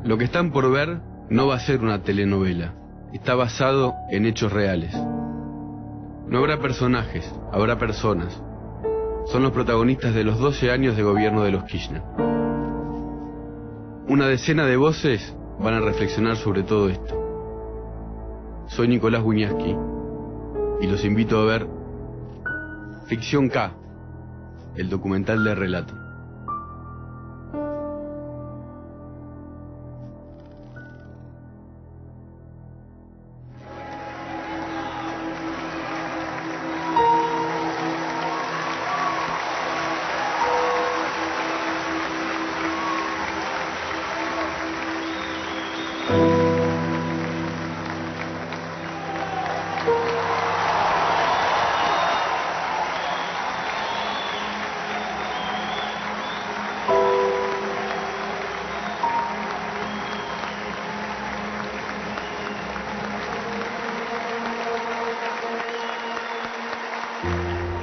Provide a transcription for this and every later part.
Lo que están por ver no va a ser una telenovela. Está basado en hechos reales. No habrá personajes, habrá personas. Son los protagonistas de los 12 años de gobierno de los Kirchner. Una decena de voces van a reflexionar sobre todo esto. Soy Nicolás Wiñaski y los invito a ver Ficción K, el documental de Relato.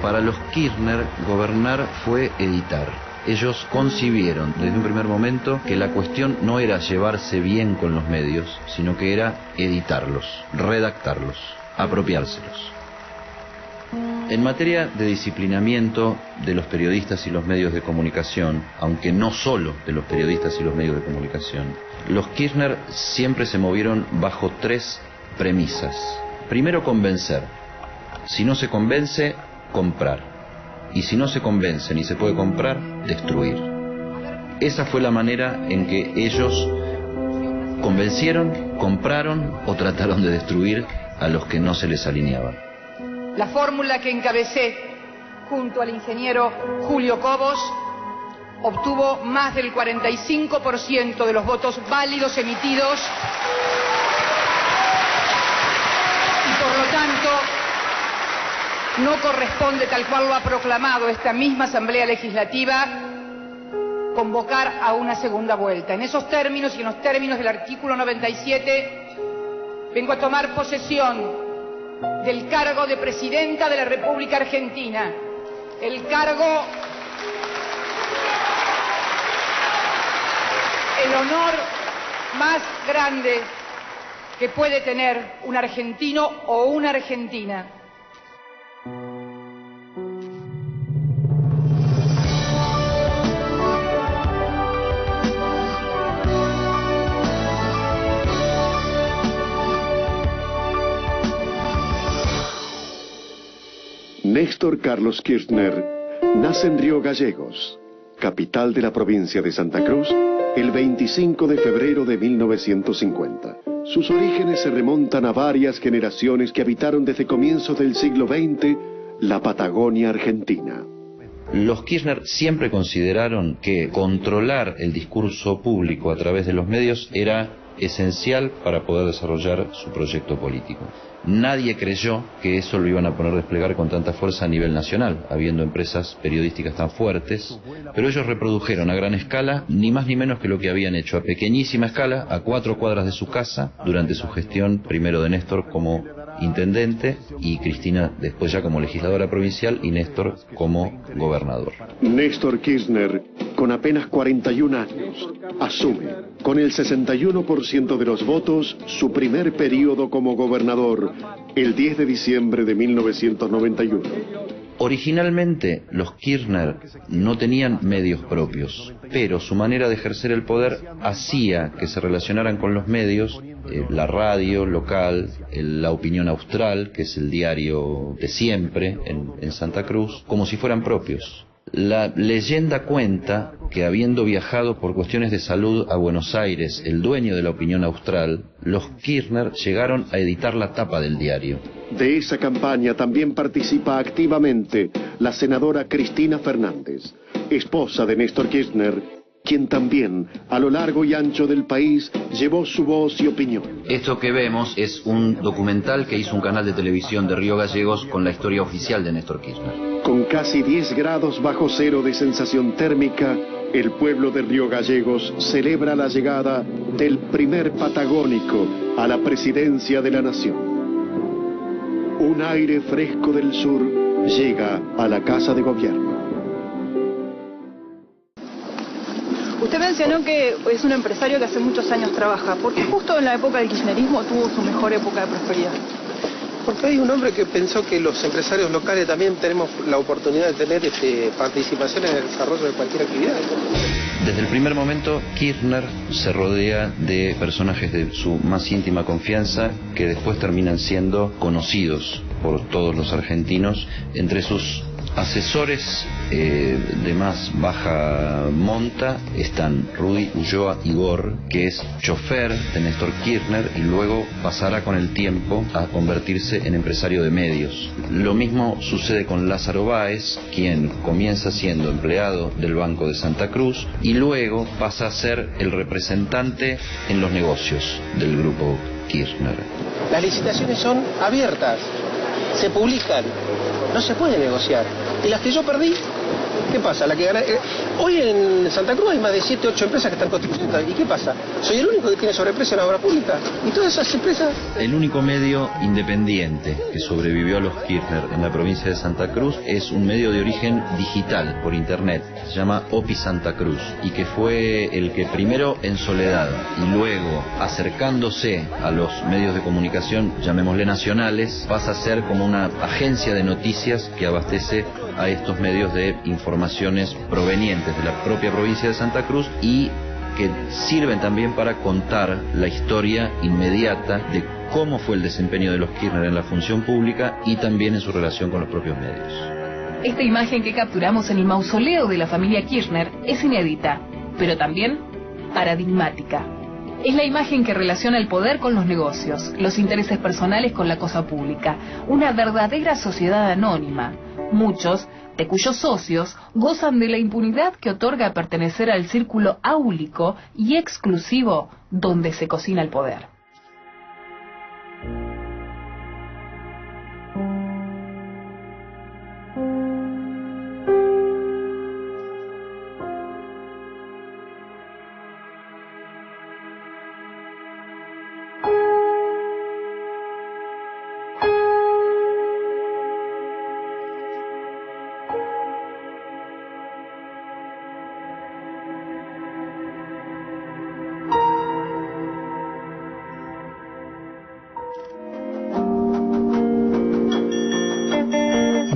Para los Kirchner, gobernar fue editar. Ellos concibieron desde un primer momento que la cuestión no era llevarse bien con los medios, sino que era editarlos, redactarlos, apropiárselos. En materia de disciplinamiento de los periodistas y los medios de comunicación, aunque no solo de los periodistas y los medios de comunicación, los Kirchner siempre se movieron bajo tres premisas. Primero, convencer. Si no se convence, comprar. Y si no se convence ni se puede comprar, destruir. Esa fue la manera en que ellos convencieron, compraron o trataron de destruir a los que no se les alineaban. La fórmula que encabecé junto al ingeniero Julio Cobos obtuvo más del 45% de los votos válidos emitidos y por lo tanto no corresponde, tal cual lo ha proclamado esta misma Asamblea Legislativa, convocar a una segunda vuelta. En esos términos y en los términos del artículo 97, vengo a tomar posesión del cargo de Presidenta de la República Argentina, el cargo, el honor más grande que puede tener un argentino o una argentina. Néstor Carlos Kirchner nace en Río Gallegos, capital de la provincia de Santa Cruz, el 25 de febrero de 1950. Sus orígenes se remontan a varias generaciones que habitaron desde comienzos del siglo XX la Patagonia Argentina. Los Kirchner siempre consideraron que controlar el discurso público a través de los medios era esencial para poder desarrollar su proyecto político. Nadie creyó que eso lo iban a poner a desplegar con tanta fuerza a nivel nacional, habiendo empresas periodísticas tan fuertes, pero ellos reprodujeron a gran escala ni más ni menos que lo que habían hecho a pequeñísima escala, a 4 cuadras de su casa, durante su gestión, primero de Néstor como intendente y Cristina después ya como legisladora provincial y Néstor como gobernador. Néstor Kirchner, con apenas 41 años, asume con el 61% de los votos su primer periodo como gobernador, el 10 de diciembre de 1991. Originalmente los Kirchner no tenían medios propios, pero su manera de ejercer el poder hacía que se relacionaran con los medios, la radio local, La Opinión Austral, que es el diario de siempre en Santa Cruz, como si fueran propios. La leyenda cuenta que habiendo viajado por cuestiones de salud a Buenos Aires, el dueño de La Opinión Austral, los Kirchner llegaron a editar la tapa del diario. De esa campaña también participa activamente la senadora Cristina Fernández, esposa de Néstor Kirchner, quien también, a lo largo y ancho del país, llevó su voz y opinión. Esto que vemos es un documental que hizo un canal de televisión de Río Gallegos con la historia oficial de Néstor Kirchner. Con casi 10 grados bajo cero de sensación térmica, el pueblo de Río Gallegos celebra la llegada del primer patagónico a la presidencia de la nación. Un aire fresco del sur llega a la Casa de Gobierno. Usted mencionó que es un empresario que hace muchos años trabaja. ¿Por qué justo en la época del kirchnerismo tuvo su mejor época de prosperidad? Porque hay un hombre que pensó que los empresarios locales también tenemos la oportunidad de tener participación en el desarrollo de cualquier actividad. Desde el primer momento, Kirchner se rodea de personajes de su más íntima confianza que después terminan siendo conocidos por todos los argentinos. Entre sus asesores de más baja monta están Ruy Ulloa Igor, que es chofer de Néstor Kirchner y luego pasará con el tiempo a convertirse en empresario de medios. Lo mismo sucede con Lázaro Báez, quien comienza siendo empleado del Banco de Santa Cruz y luego pasa a ser el representante en los negocios del grupo Kirchner. Las licitaciones son abiertas, se publican, no se puede negociar. Y las que yo perdí, ¿qué pasa? La que gana... Hoy en Santa Cruz hay más de 7 o 8 empresas que están constituyendo. ¿Y qué pasa? Soy el único que tiene sobreprecio en la obra pública. Y todas esas empresas... El único medio independiente que sobrevivió a los Kirchner en la provincia de Santa Cruz es un medio de origen digital, por internet. Se llama OPI Santa Cruz. Y que fue el que primero en soledad y luego acercándose a los medios de comunicación, llamémosle nacionales, pasa a ser como una agencia de noticias que abastece a estos medios de informaciones provenientes de la propia provincia de Santa Cruz y que sirven también para contar la historia inmediata de cómo fue el desempeño de los Kirchner en la función pública y también en su relación con los propios medios. Esta imagen que capturamos en el mausoleo de la familia Kirchner es inédita, pero también paradigmática. Es la imagen que relaciona el poder con los negocios, los intereses personales con la cosa pública, una verdadera sociedad anónima. Muchos de cuyos socios gozan de la impunidad que otorga pertenecer al círculo áulico y exclusivo donde se cocina el poder.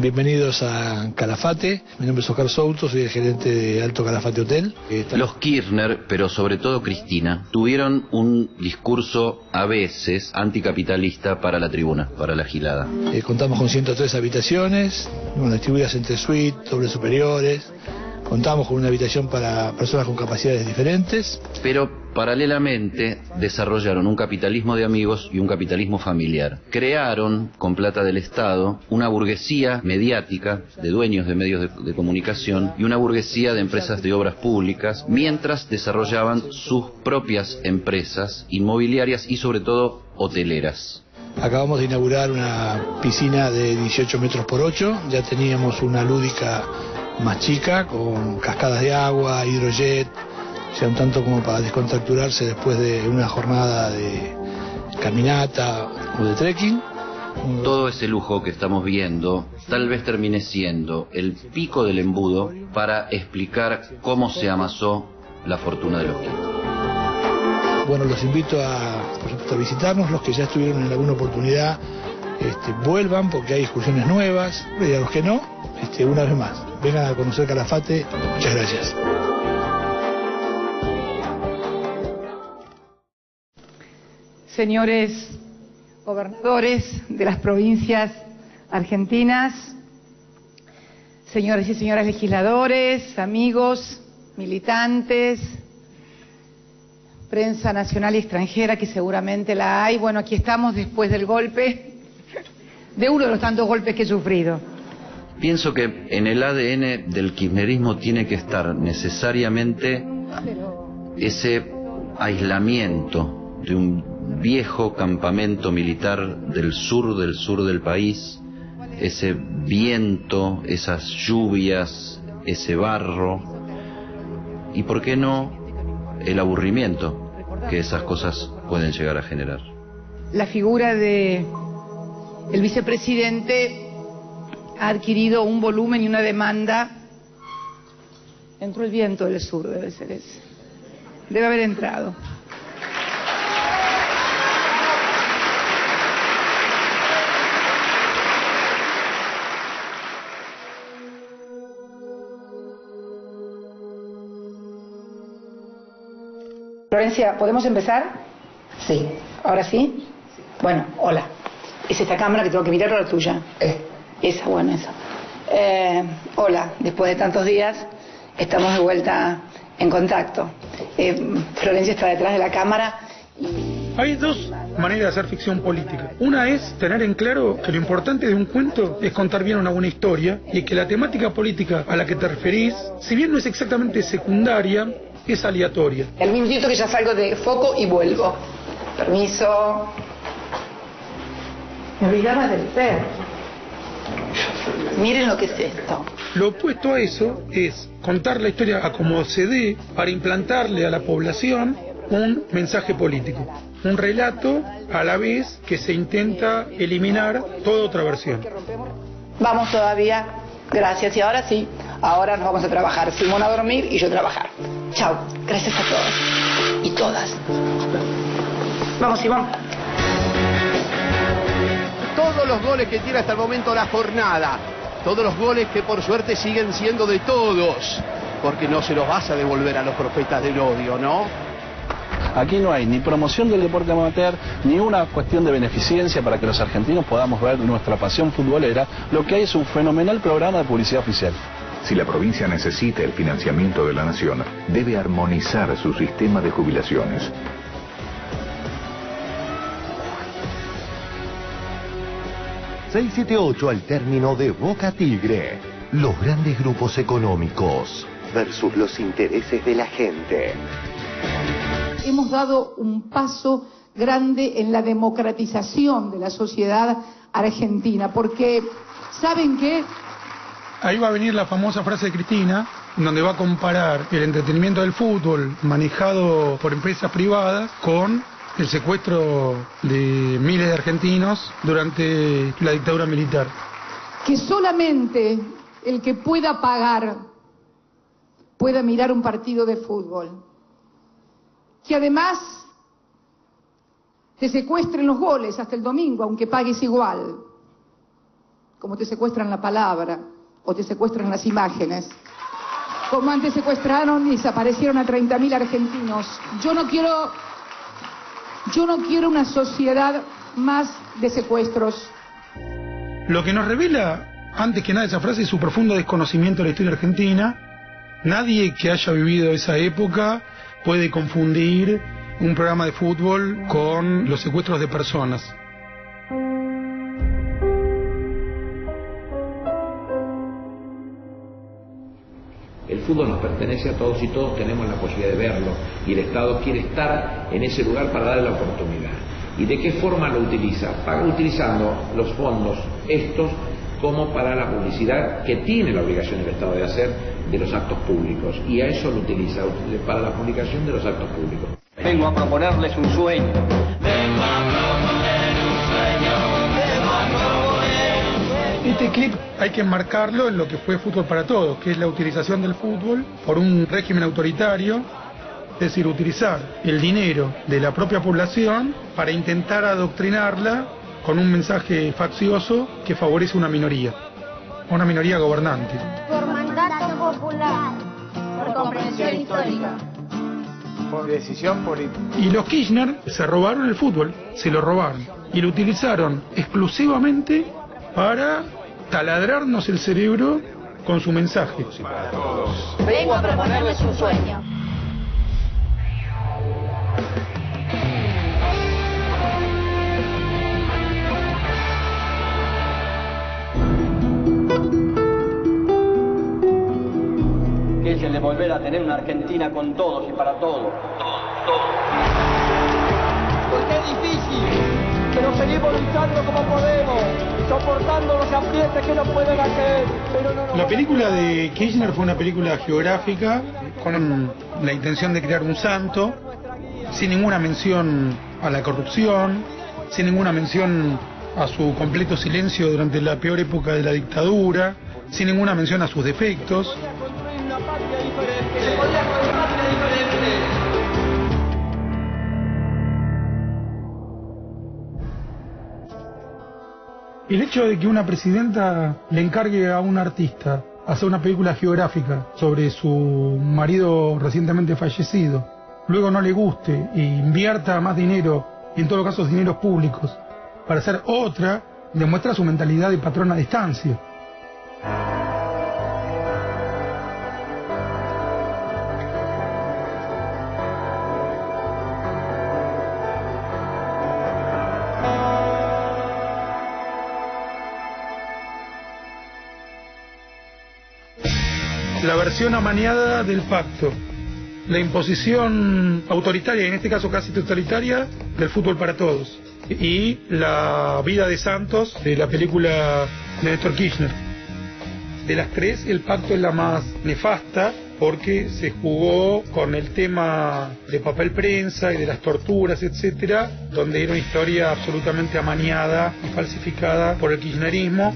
Bienvenidos a Calafate, mi nombre es Oscar Souto, soy el gerente de Alto Calafate Hotel. Los Kirchner, pero sobre todo Cristina, tuvieron un discurso a veces anticapitalista para la tribuna, para la gilada. Contamos con 103 habitaciones, distribuidas entre suites, dobles superiores. Contamos con una habitación para personas con capacidades diferentes. Pero paralelamente desarrollaron un capitalismo de amigos y un capitalismo familiar. Crearon, con plata del Estado, una burguesía mediática de dueños de medios de comunicación y una burguesía de empresas de obras públicas, mientras desarrollaban sus propias empresas inmobiliarias y sobre todo hoteleras. Acabamos de inaugurar una piscina de 18 metros por 8, ya teníamos una lúdica más chica, con cascadas de agua, hidrojet, o sea, un tanto como para descontracturarse después de una jornada de caminata o de trekking. Todo ese lujo que estamos viendo tal vez termine siendo el pico del embudo para explicar cómo se amasó la fortuna de los Kirchner. Bueno, los invito por supuesto, a visitarnos, los que ya estuvieron en alguna oportunidad, vuelvan porque hay excursiones nuevas, y a los que no, una vez más, vengan a conocer Calafate. Muchas gracias. Señores gobernadores de las provincias argentinas, señores y señoras legisladores, amigos, militantes, prensa nacional y extranjera, que seguramente la hay. Bueno, aquí estamos después del golpe, de uno de los tantos golpes que he sufrido. Pienso que en el ADN del kirchnerismo tiene que estar necesariamente ese aislamiento de un viejo campamento militar del sur del país, ese viento, esas lluvias, ese barro, y por qué no el aburrimiento que esas cosas pueden llegar a generar. La figura de el vicepresidente ha adquirido un volumen y una demanda. Entró el viento del sur, debe ser ese. debe haber entrado. Florencia, ¿podemos empezar? Sí. ¿Ahora sí? Bueno, hola. ¿Es esta cámara que tengo que mirar o la tuya? Esa, bueno, esa. Hola, después de tantos días estamos de vuelta en contacto. Florencia está detrás de la cámara y... Hay dos maneras de hacer ficción política. Una es tener en claro que lo importante de un cuento es contar bien una buena historia y que la temática política a la que te referís, si bien no es exactamente secundaria, es aleatoria. Al mismo tiempo que ya salgo de foco y vuelvo. Permiso. Me olvidaba del perro. Miren lo que es esto. Lo opuesto a eso es contar la historia a como se dé para implantarle a la población un mensaje político. Un relato a la vez que se intenta eliminar toda otra versión. Vamos todavía. Gracias. Y ahora sí. Ahora nos vamos a trabajar. Simón a dormir y yo a trabajar. Chao. Gracias a todos. Y todas. Vamos, Simón. Todos los goles que tiene hasta el momento la jornada. Todos los goles que por suerte siguen siendo de todos. Porque no se los vas a devolver a los profetas del odio, ¿no? Aquí no hay ni promoción del deporte amateur, ni una cuestión de beneficencia para que los argentinos podamos ver nuestra pasión futbolera. Lo que hay es un fenomenal programa de publicidad oficial. Si la provincia necesita el financiamiento de la nación, debe armonizar su sistema de jubilaciones. ...678 al término de Boca Tigre. Los grandes grupos económicos versus los intereses de la gente. Hemos dado un paso grande en la democratización de la sociedad argentina, porque ¿saben qué? Ahí va a venir la famosa frase de Cristina, donde va a comparar el entretenimiento del fútbol manejado por empresas privadas con el secuestro de miles de argentinos durante la dictadura militar. Que solamente el que pueda pagar pueda mirar un partido de fútbol. Que además te secuestren los goles hasta el domingo, aunque pagues igual. Como te secuestran la palabra o te secuestran las imágenes. Como antes secuestraron y desaparecieron a 30.000 argentinos. Yo no quiero una sociedad más de secuestros. Lo que nos revela, antes que nada, esa frase es su profundo desconocimiento de la historia argentina. Nadie que haya vivido esa época puede confundir un programa de fútbol con los secuestros de personas. El fútbol nos pertenece a todos y todos tenemos la posibilidad de verlo y el Estado quiere estar en ese lugar para darle la oportunidad. ¿Y de qué forma lo utiliza? Utilizando los fondos estos como para la publicidad que tiene la obligación el Estado de hacer de los actos públicos, y a eso lo utiliza para la publicación de los actos públicos. Vengo a proponerles un sueño. Vengo a proponer un sueño. Vengo a proponer. Este clip hay que enmarcarlo en lo que fue Fútbol para Todos, que es la utilización del fútbol por un régimen autoritario, es decir, utilizar el dinero de la propia población para intentar adoctrinarla con un mensaje faccioso que favorece una minoría gobernante. Por mandato popular, por comprensión histórica, por decisión política. Y los Kirchner se robaron el fútbol, se lo robaron y lo utilizaron exclusivamente para taladrarnos el cerebro con su mensaje. Para todos. Vengo a proponerles un sueño. Que es el de volver a tener una Argentina con todos y para todos. Porque es difícil, pero seguimos luchando como podemos, soportando los aprietes que nos pueden hacer. Pero no la película de Kirchner fue una película geográfica con la intención de crear un santo, sin ninguna mención a la corrupción, sin ninguna mención a su completo silencio durante la peor época de la dictadura, sin ninguna mención a sus defectos. El hecho de que una presidenta le encargue a un artista hacer una película geográfica sobre su marido recientemente fallecido, luego no le guste e invierta más dinero, y en todo caso dineros públicos, para hacer otra, demuestra su mentalidad de patrona a distancia. La versión amañada del pacto, la imposición autoritaria, en este caso casi totalitaria, del fútbol para todos, y la vida de Santos de la película de Néstor Kirchner. De las tres, el pacto es la más nefasta porque se jugó con el tema de papel prensa y de las torturas, etcétera, donde era una historia absolutamente amañada y falsificada por el kirchnerismo.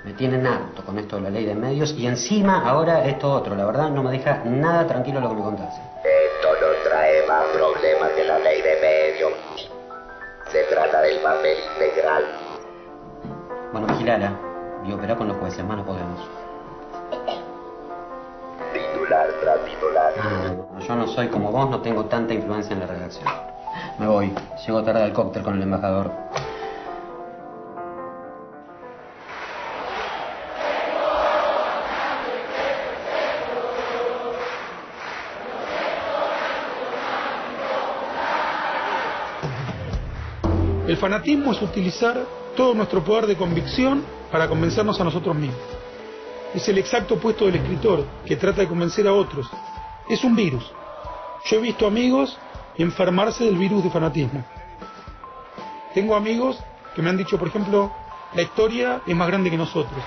Me tienen harto con esto de la ley de medios y encima ahora esto otro. La verdad no me deja nada tranquilo lo que me contás. Esto no trae más problemas que la ley de medios. Se trata del papel integral. Bueno, vigilala y operá con los jueces, más no podemos. Titular tras titular. Yo no soy como vos, no tengo tanta influencia en la redacción. Me voy, llego tarde al cóctel con el embajador. El fanatismo es utilizar todo nuestro poder de convicción para convencernos a nosotros mismos. Es el exacto opuesto del escritor, que trata de convencer a otros. Es un virus. Yo he visto amigos enfermarse del virus de fanatismo. Tengo amigos que me han dicho, por ejemplo, la historia es más grande que nosotros.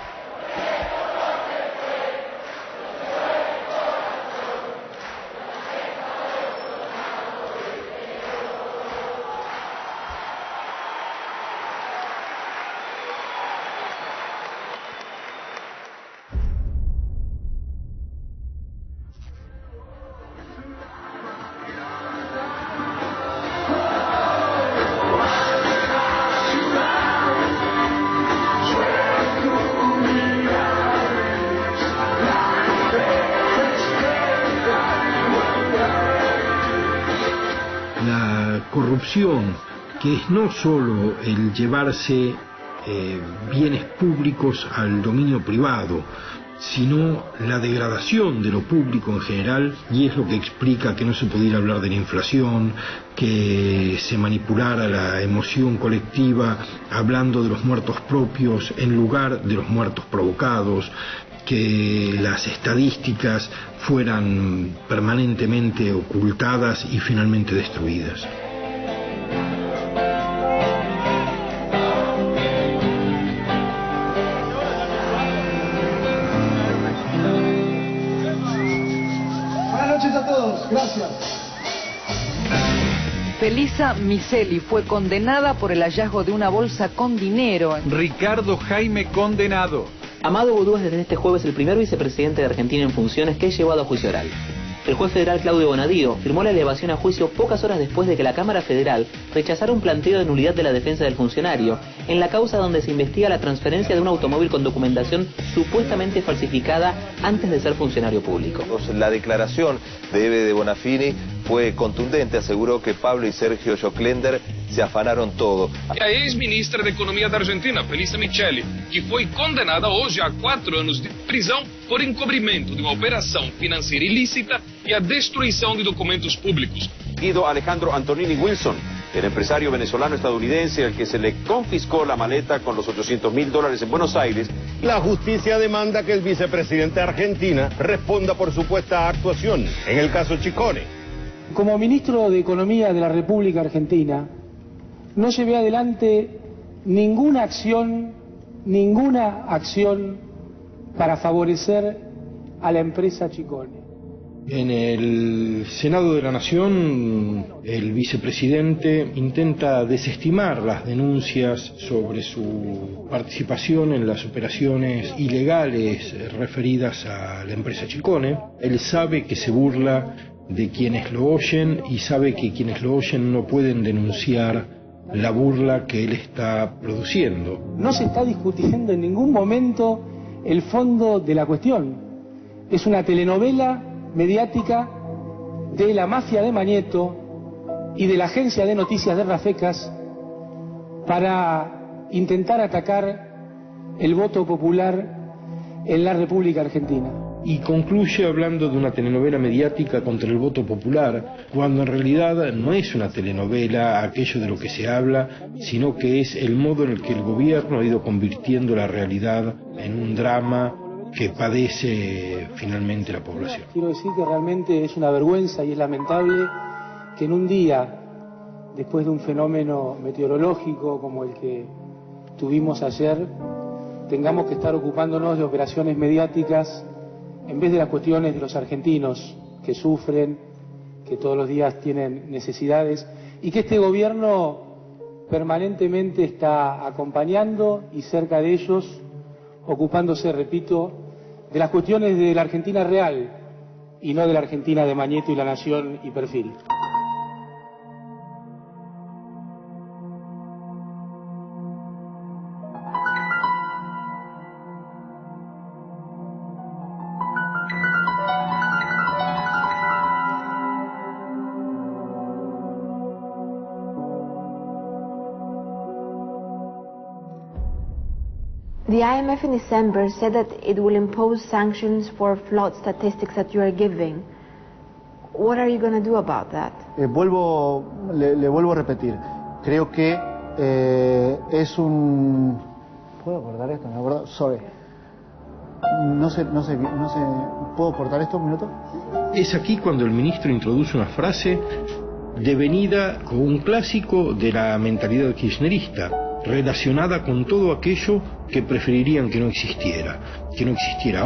Corrupción, que es no solo el llevarse bienes públicos al dominio privado, sino la degradación de lo público en general, y es lo que explica que no se pudiera hablar de la inflación, que se manipulara la emoción colectiva hablando de los muertos propios en lugar de los muertos provocados, que las estadísticas fueran permanentemente ocultadas y finalmente destruidas. Gracias. Felisa Miseli fue condenada por el hallazgo de una bolsa con dinero. Ricardo Jaime condenado. Amado Boudou es desde este jueves el primer vicepresidente de Argentina en funciones que es llevado a juicio oral. El juez federal Claudio Bonadío firmó la elevación a juicio pocas horas después de que la Cámara Federal rechazara un planteo de nulidad de la defensa del funcionario en la causa donde se investiga la transferencia de un automóvil con documentación supuestamente falsificada antes de ser funcionario público. La declaración de Eve de Bonafini fue contundente, aseguró que Pablo y Sergio Joclender se afanaron todo. A ex-ministra da Economia da Argentina, Felisa Micheli, que foi condenada hoje a 4 anos de prisão por encobrimento de uma operação financeira ilícita y a destruição de documentos públicos. Guido Alejandro Antonini Wilson, el empresario venezolano-estadounidense al que se le confiscó la maleta con los $800.000 en Buenos Aires. La justicia demanda que el vicepresidente de Argentina responda por supuesta actuación en el caso Chicone. Como ministro de Economía de la República Argentina, no llevé adelante ninguna acción para favorecer a la empresa Chicone. En el Senado de la Nación, el vicepresidente intenta desestimar las denuncias sobre su participación en las operaciones ilegales referidas a la empresa Chicone. Él sabe que se burla de quienes lo oyen y sabe que quienes lo oyen no pueden denunciar la burla que él está produciendo. No se está discutiendo en ningún momento el fondo de la cuestión. Es una telenovela mediática de la mafia de Mañeto y de la agencia de noticias de Rafecas para intentar atacar el voto popular en la República Argentina. Y concluye hablando de una telenovela mediática contra el voto popular, cuando en realidad no es una telenovela aquello de lo que se habla, sino que es el modo en el que el gobierno ha ido convirtiendo la realidad en un drama que padece finalmente la población. Quiero decir que realmente es una vergüenza y es lamentable que en un día, después de un fenómeno meteorológico como el que tuvimos ayer, tengamos que estar ocupándonos de operaciones mediáticas en vez de las cuestiones de los argentinos que sufren, que todos los días tienen necesidades, y que este gobierno permanentemente está acompañando y cerca de ellos, ocupándose, repito, de las cuestiones de la Argentina real y no de la Argentina de Mañeto y La Nación y Perfil. The IMF in December said that it will impose sanctions for flawed statistics that you are giving. What are you going to do about that? Le vuelvo a repetir. Creo que es un... ¿Puedo cortar esto? ¿Me acuerdo? Sorry. No sé, ¿puedo cortar esto un minuto? Es aquí cuando el ministro introduce una frase devenida como un clásico de la mentalidad kirchnerista, relacionada con todo aquello que preferirían que no existiera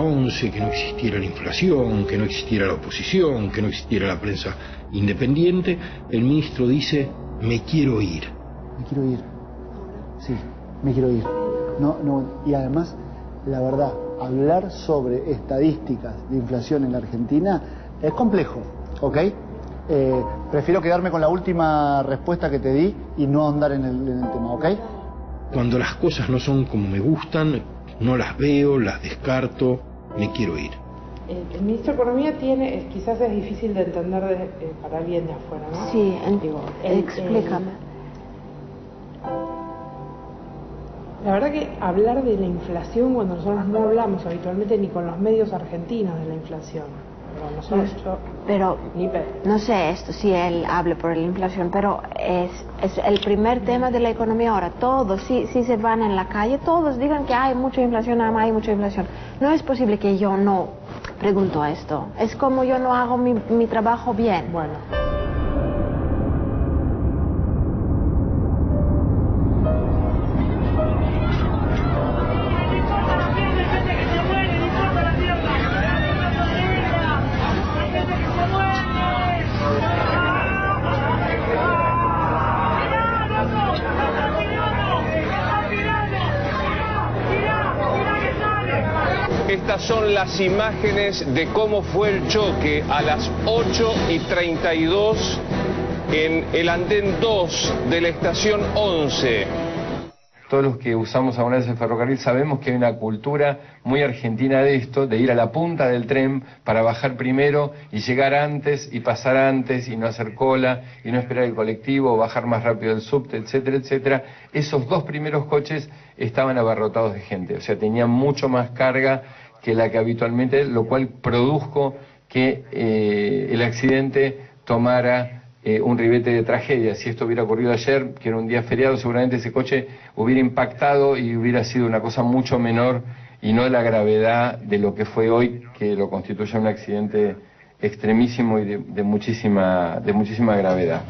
11, que no existiera la inflación, que no existiera la oposición, que no existiera la prensa independiente. El ministro dice: me quiero ir. Me quiero ir. Sí, me quiero ir. Y además, la verdad, hablar sobre estadísticas de inflación en la Argentina es complejo, ¿ok? Prefiero quedarme con la última respuesta que te di y no ahondar en el tema, ¿ok? Cuando las cosas no son como me gustan, no las veo, las descarto, me quiero ir. El ministro de Economía quizás es difícil de entender para alguien de afuera, ¿no? Sí, explícame. La verdad que hablar de la inflación cuando nosotros no hablamos habitualmente ni con los medios argentinos de la inflación. Pero no sé esto si él hable por la inflación, pero es el primer tema de la economía ahora. Todos, si se van en la calle, todos digan que hay mucha inflación, hay mucha inflación. No es posible que yo no pregunto esto. Es como yo no hago mi trabajo bien. Bueno. Estas son las imágenes de cómo fue el choque a las 8:32 en el andén 2 de la estación 11. Todos los que usamos alguna vez el ferrocarril sabemos que hay una cultura muy argentina de esto, de ir a la punta del tren para bajar primero y llegar antes y pasar antes y no hacer cola y no esperar el colectivo o bajar más rápido el subte, etcétera, etcétera. Esos dos primeros coches estaban abarrotados de gente, o sea, tenían mucho más carga que la que habitualmente, lo cual produjo que el accidente tomara un ribete de tragedia. Si esto hubiera ocurrido ayer, que era un día feriado, seguramente ese coche hubiera impactado y hubiera sido una cosa mucho menor y no la gravedad de lo que fue hoy, que lo constituye un accidente extremísimo y de muchísima gravedad.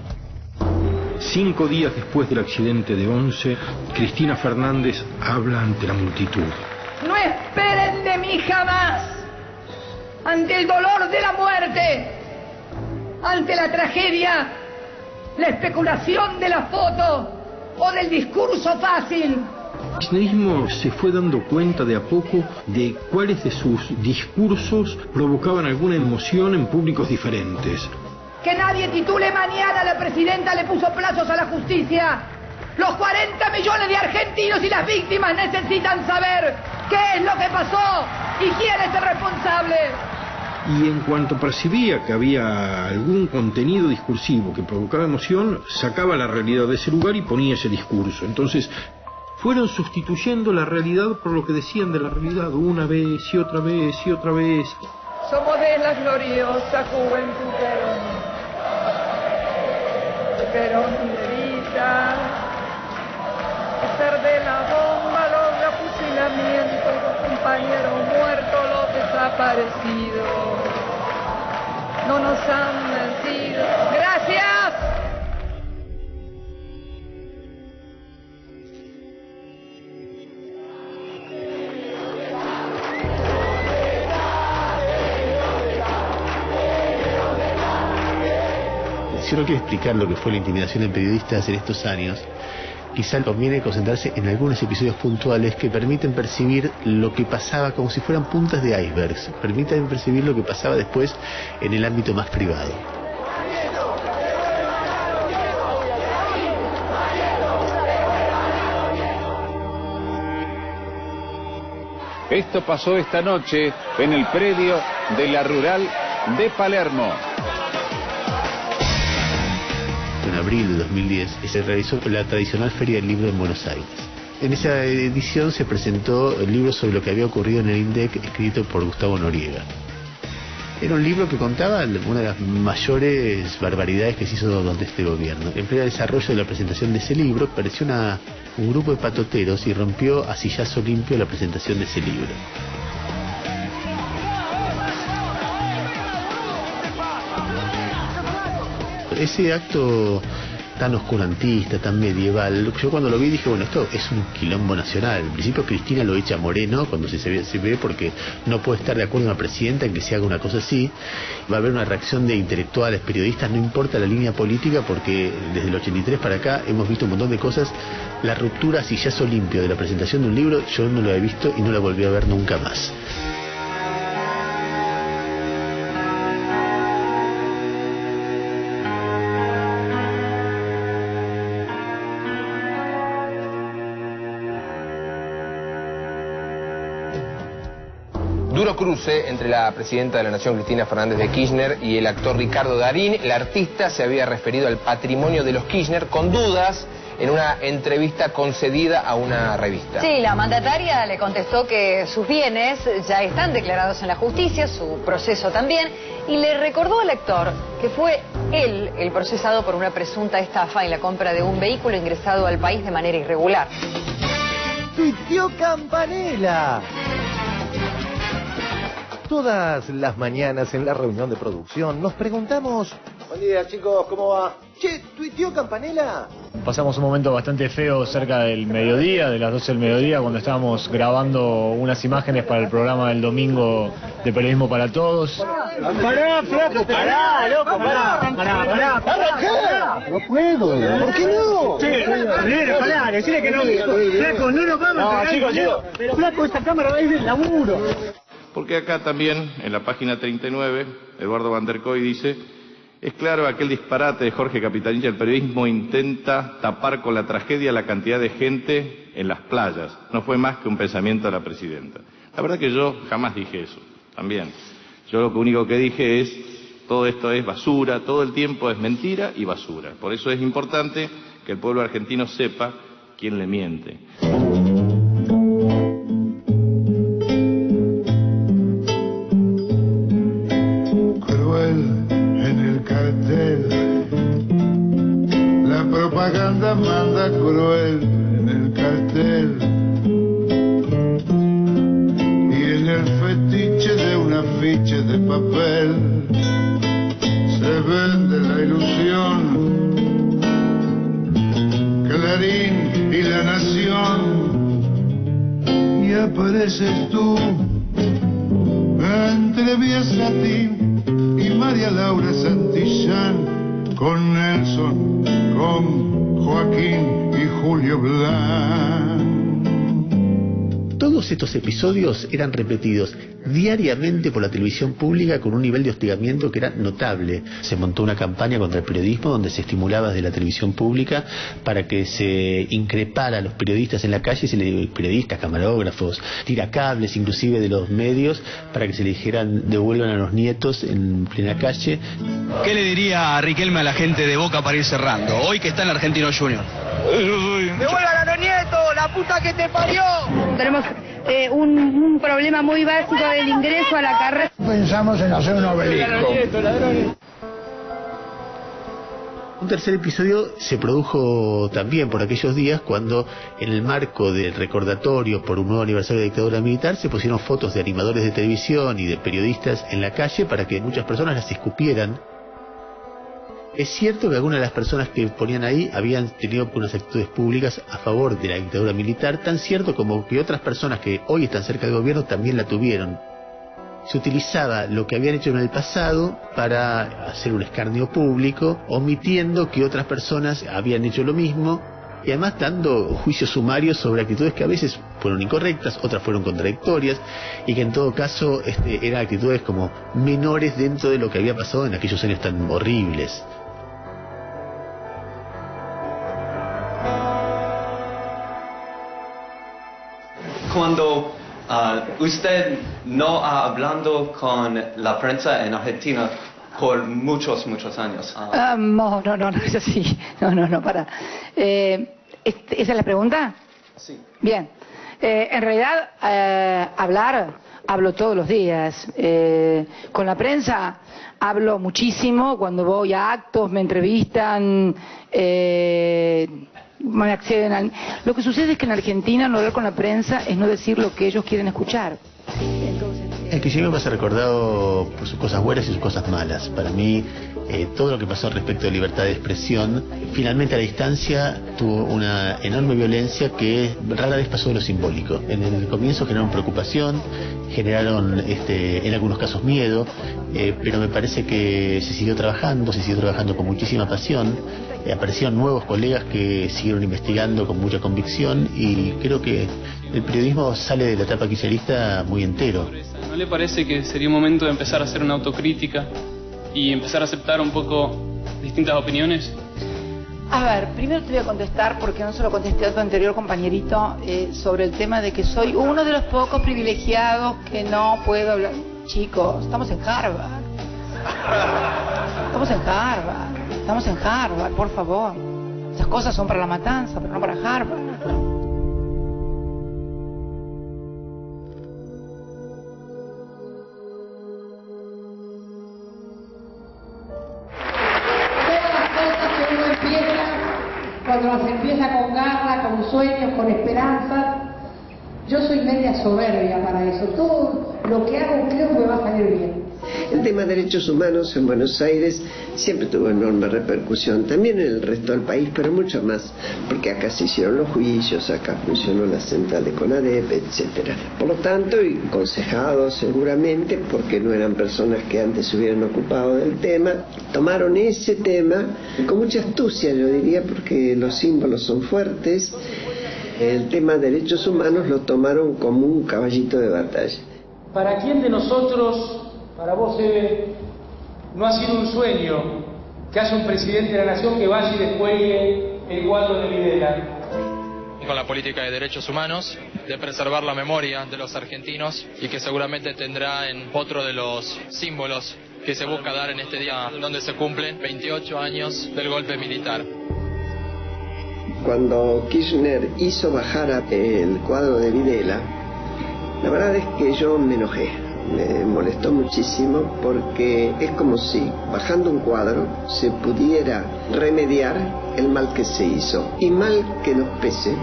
5 días después del accidente de 11, Cristina Fernández habla ante la multitud. No esperen de mí jamás ante el dolor de la muerte, ante la tragedia, la especulación de la foto o del discurso fácil. El kirchnerismo se fue dando cuenta de a poco de cuáles de sus discursos provocaban alguna emoción en públicos diferentes. Que nadie titule mañana la presidenta le puso plazos a la justicia. Los 40 millones de argentinos y las víctimas necesitan saber qué es lo que pasó y quién es el responsable. Y en cuanto percibía que había algún contenido discursivo que provocaba emoción, sacaba la realidad de ese lugar y ponía ese discurso. Entonces, fueron sustituyendo la realidad por lo que decían de la realidad una vez y otra vez y otra vez. Somos de la gloriosa juventud Perón. Perón de vida. Ser de la bomba, los fusilamientos, los compañeros muertos, los desaparecidos. No nos han mentido. ¡Gracias! Si uno quiere explicar lo que fue la intimidación de periodistas en estos años, quizá conviene concentrarse en algunos episodios puntuales que permiten percibir lo que pasaba como si fueran puntas de icebergs, permiten percibir lo que pasaba después en el ámbito más privado. Esto pasó esta noche en el predio de la Rural de Palermo. En abril de 2010 se realizó la tradicional Feria del Libro en Buenos Aires. En esa edición se presentó el libro sobre lo que había ocurrido en el INDEC, escrito por Gustavo Noriega. Era un libro que contaba una de las mayores barbaridades que se hizo durante este gobierno. En pleno desarrollo de la presentación de ese libro, apareció un grupo de patoteros y rompió a sillazo limpio la presentación de ese libro. Ese acto tan oscurantista, tan medieval, yo cuando lo vi dije, bueno, esto es un quilombo nacional. En principio Cristina lo echa Moreno cuando se ve porque no puede estar de acuerdo una presidenta en que se haga una cosa así. Va a haber una reacción de intelectuales, periodistas, no importa la línea política, porque desde el 83 para acá hemos visto un montón de cosas. La ruptura a sillazo limpio de la presentación de un libro yo no lo he visto y no la volví a ver nunca más. Duro cruce entre la presidenta de la Nación, Cristina Fernández de Kirchner, y el actor Ricardo Darín. La artista se había referido al patrimonio de los Kirchner con dudas en una entrevista concedida a una revista. Sí, la mandataria le contestó que sus bienes ya están declarados en la justicia, su proceso también, y le recordó al actor que fue él el procesado por una presunta estafa en la compra de un vehículo ingresado al país de manera irregular. ¡Tuiteó Campanella! Todas las mañanas en la reunión de producción nos preguntamos... Buen día, chicos, ¿cómo va? Che, ¿tuiteó Campanella? Pasamos un momento bastante feo cerca del mediodía, de las 12 del mediodía, cuando estábamos grabando unas imágenes para el programa del domingo de Periodismo para Todos. ¡Pará, flaco! ¡Pará, loco! ¡Pará! No puedo. ¿Por qué no? Che, pará, decirle que no. Flaco, no nos vamos a pegar. Chicos. Pero flaco, esta cámara es del laburo. Porque acá también, en la página 39, Eduardo Van der Koy dice: es claro aquel disparate de Jorge Capitanilla, el periodismo intenta tapar con la tragedia la cantidad de gente en las playas. No fue más que un pensamiento de la presidenta. La verdad que yo jamás dije eso, también. Yo lo único que dije es, todo esto es basura, todo el tiempo es mentira y basura. Por eso es importante que el pueblo argentino sepa quién le miente. La propaganda manda cruel en el cartel y en el fetiche de un afiche de papel se vende la ilusión. Clarín y La Nación y apareces tú Entreví a Satín y María Laura Santillán, con Nelson, con Joaquín y Julio Blanc. Todos estos episodios eran repetidos diariamente por la televisión pública con un nivel de hostigamiento que era notable. Se montó una campaña contra el periodismo donde se estimulaba desde la televisión pública para que se increpara a los periodistas en la calle, periodistas, camarógrafos, tiracables inclusive de los medios, para que se le dijeran devuelvan a los nietos en plena calle. ¿Qué le diría a Riquelme a la gente de Boca para ir cerrando, hoy que está en Argentino Junior? ¡Devuelvan a los nietos, la puta que te parió! Tenemos un problema muy básico del ingreso a la carrera. Pensamos en hacer un obelisco. Un tercer episodio se produjo también por aquellos días cuando, en el marco del recordatorio por un nuevo aniversario de la dictadura militar, se pusieron fotos de animadores de televisión y de periodistas en la calle para que muchas personas las escupieran. Es cierto que algunas de las personas que ponían ahí habían tenido unas actitudes públicas a favor de la dictadura militar, tan cierto como que otras personas que hoy están cerca del gobierno también la tuvieron. Se utilizaba lo que habían hecho en el pasado para hacer un escarnio público, omitiendo que otras personas habían hecho lo mismo, y además dando juicios sumarios sobre actitudes que a veces fueron incorrectas, otras fueron contradictorias, y que en todo caso eran actitudes como menores dentro de lo que había pasado en aquellos años tan horribles. Cuando usted no ha hablando con la prensa en Argentina por muchos años. No, es así. No, para. ¿Esa es la pregunta? Sí. Bien. En realidad, hablo todos los días. Con la prensa hablo muchísimo. Cuando voy a actos, me entrevistan, me acceden al... Lo que sucede es que en Argentina no hablar con la prensa es no decir lo que ellos quieren escuchar. El kirchnerismo va a ser recordado por sus cosas buenas y sus cosas malas. Para mí, todo lo que pasó respecto de libertad de expresión, finalmente a la distancia tuvo una enorme violencia que rara vez pasó de lo simbólico. En el comienzo generaron preocupación, generaron en algunos casos miedo, pero me parece que se siguió trabajando con muchísima pasión. Aparecieron nuevos colegas que siguieron investigando con mucha convicción, y creo que el periodismo sale de la etapa kirchnerista muy entero. ¿No le parece que sería un momento de empezar a hacer una autocrítica y empezar a aceptar un poco distintas opiniones? A ver, primero te voy a contestar, porque no se lo contesté a tu anterior compañerito, sobre el tema de que soy uno de los pocos privilegiados que no puedo hablar. Chicos, estamos en Harvard. Estamos en Harvard, por favor. Esas cosas son para la matanza, pero no para Harvard. Cuando se empieza con garra, con sueños, con esperanzas, yo soy media soberbia para eso. Todo lo que hago creo que me va a salir bien. El tema de derechos humanos en Buenos Aires siempre tuvo enorme repercusión, también en el resto del país, pero mucho más, porque acá se hicieron los juicios, acá funcionó la central de CONADEP, etcétera. Por lo tanto, y aconsejados seguramente, porque no eran personas que antes se hubieran ocupado del tema, tomaron ese tema con mucha astucia, yo diría, porque los símbolos son fuertes. El tema de derechos humanos lo tomaron como un caballito de batalla. ¿Para quién de nosotros, para vos, Eve, no ha sido un sueño que haya un presidente de la nación que vaya y descuelgue el cuadro de Videla? Con la política de derechos humanos, de preservar la memoria de los argentinos, y que seguramente tendrá en otro de los símbolos que se busca dar en este día donde se cumplen 28 años del golpe militar. Cuando Kirchner hizo bajar el cuadro de Videla, la verdad es que yo me enojé, me molestó muchísimo, porque es como si bajando un cuadro se pudiera remediar el mal que se hizo. Y mal que nos pese,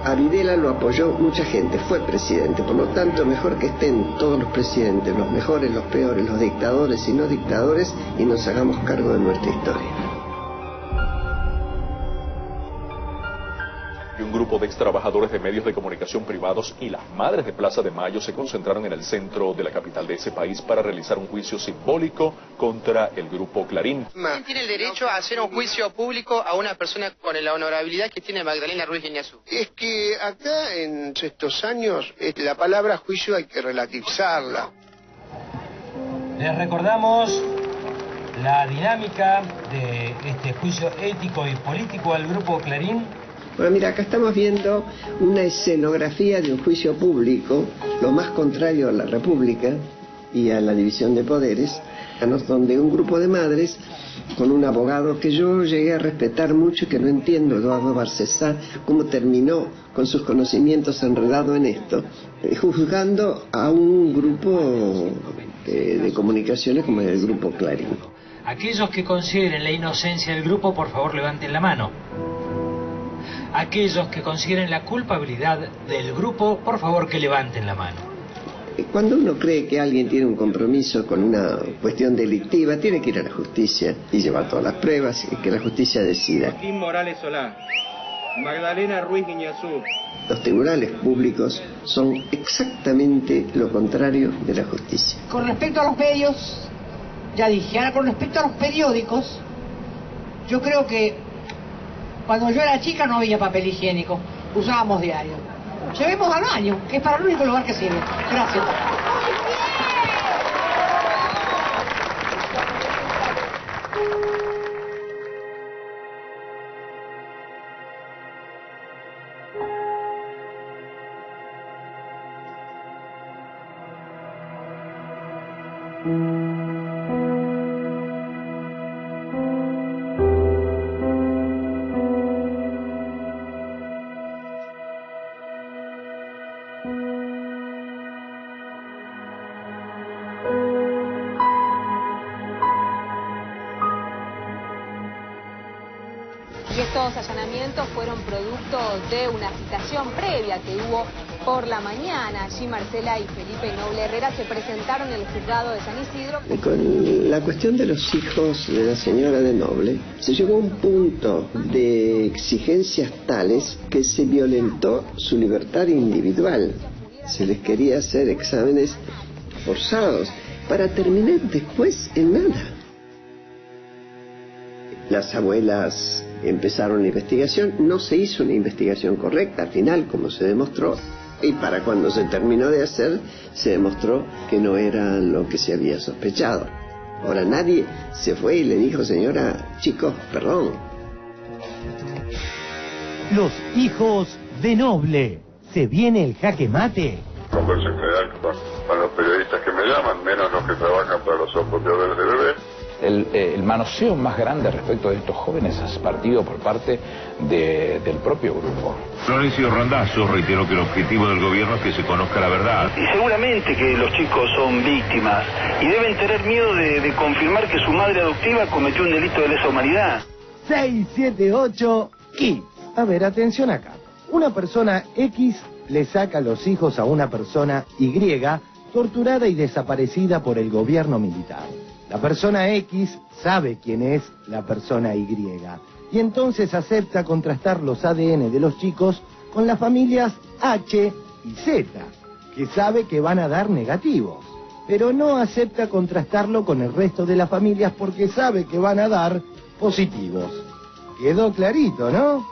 a Videla lo apoyó mucha gente, fue presidente, por lo tanto mejor que estén todos los presidentes, los mejores, los peores, los dictadores y no dictadores, y nos hagamos cargo de nuestra historia. que un grupo de ex trabajadores de medios de comunicación privados y las madres de Plaza de Mayo se concentraron en el centro de la capital de ese país para realizar un juicio simbólico contra el grupo Clarín. ¿Quién tiene el derecho a hacer un juicio público a una persona con la honorabilidad que tiene Magdalena Ruiz Guiñazú? Es que acá en estos años la palabra juicio hay que relativizarla. Les recordamos la dinámica de este juicio ético y político al grupo Clarín. Bueno, mira, acá estamos viendo una escenografía de un juicio público, lo más contrario a la República y a la división de poderes, donde un grupo de madres, con un abogado que yo llegué a respetar mucho y que no entiendo, Eduardo Barcesá, cómo terminó con sus conocimientos enredado en esto, juzgando a un grupo de comunicaciones como el grupo Clarín. Aquellos que consideren la inocencia del grupo, por favor, levanten la mano. Aquellos que consideren la culpabilidad del grupo, por favor, que levanten la mano. Cuando uno cree que alguien tiene un compromiso con una cuestión delictiva, tiene que ir a la justicia y llevar todas las pruebas y que la justicia decida. Joaquín Morales Solá, Magdalena Ruiz Guiñazú. Los tribunales públicos son exactamente lo contrario de la justicia. Con respecto a los medios, ya dije, ahora con respecto a los periódicos, yo creo que cuando yo era chica no había papel higiénico, usábamos diario. Llevemos al baño, que es para el único lugar que sirve. Gracias. Y estos allanamientos fueron producto de una citación previa que hubo por la mañana. Allí Marcela y Felipe Noble Herrera se presentaron en el juzgado de San Isidro. Con la cuestión de los hijos de la señora de Noble, se llegó a un punto de exigencias tales que se violentó su libertad individual. Se les quería hacer exámenes forzados para terminar después en nada. Las abuelas empezaron la investigación, no se hizo una investigación correcta al final, como se demostró, y para cuando se terminó de hacer, se demostró que no era lo que se había sospechado. Ahora nadie se fue y le dijo, señora, chicos, perdón. Los hijos de Noble. ¿Se viene el jaque mate? Converso en general con los periodistas que me llaman, menos los que trabajan para los ojos de hogares de bebé. El manoseo más grande respecto de estos jóvenes es partido por parte del propio grupo. Florencio Randazzo reiteró que el objetivo del gobierno es que se conozca la verdad. Y seguramente que los chicos son víctimas y deben tener miedo de confirmar que su madre adoptiva cometió un delito de lesa humanidad. 678 Kids. A ver, atención acá. Una persona X le saca los hijos a una persona Y torturada y desaparecida por el gobierno militar. La persona X sabe quién es la persona Y y entonces acepta contrastar los ADN de los chicos con las familias H y Z, que sabe que van a dar negativos, pero no acepta contrastarlo con el resto de las familias porque sabe que van a dar positivos. Quedó clarito, ¿no?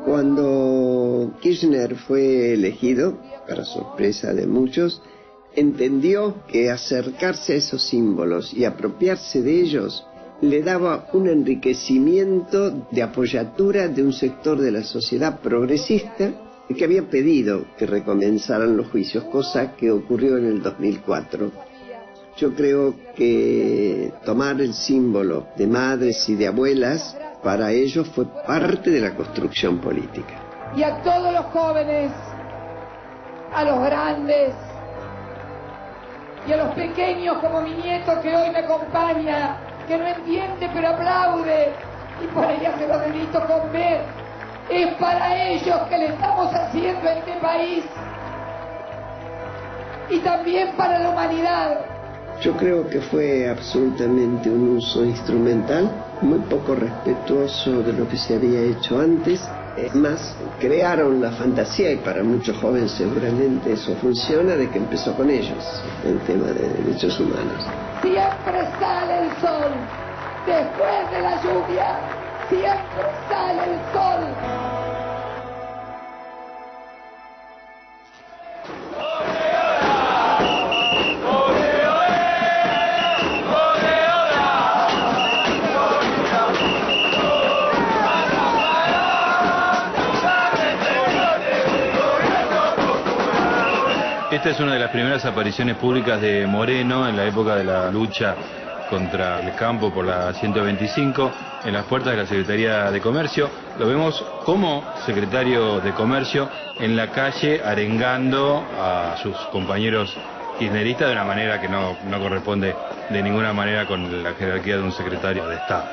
Cuando Kirchner fue elegido, para sorpresa de muchos, entendió que acercarse a esos símbolos y apropiarse de ellos le daba un enriquecimiento de apoyatura de un sector de la sociedad progresista que había pedido que recomenzaran los juicios, cosa que ocurrió en el 2004. Yo creo que tomar el símbolo de madres y de abuelas para ellos fue parte de la construcción política. Y a todos los jóvenes, a los grandes y a los pequeños como mi nieto que hoy me acompaña, que no entiende pero aplaude y por ahí hace los deditos con ver. Es para ellos que le estamos haciendo este país y también para la humanidad. Yo creo que fue absolutamente un uso instrumental, muy poco respetuoso de lo que se había hecho antes. Más, crearon la fantasía, y para muchos jóvenes seguramente eso funciona, de que empezó con ellos el tema de derechos humanos. Siempre sale el sol, después de la lluvia, siempre sale el sol. Esta es una de las primeras apariciones públicas de Moreno en la época de la lucha contra el campo por la 125, en las puertas de la Secretaría de Comercio. Lo vemos como secretario de Comercio en la calle arengando a sus compañeros kirchneristas de una manera que no corresponde de ninguna manera con la jerarquía de un secretario de Estado.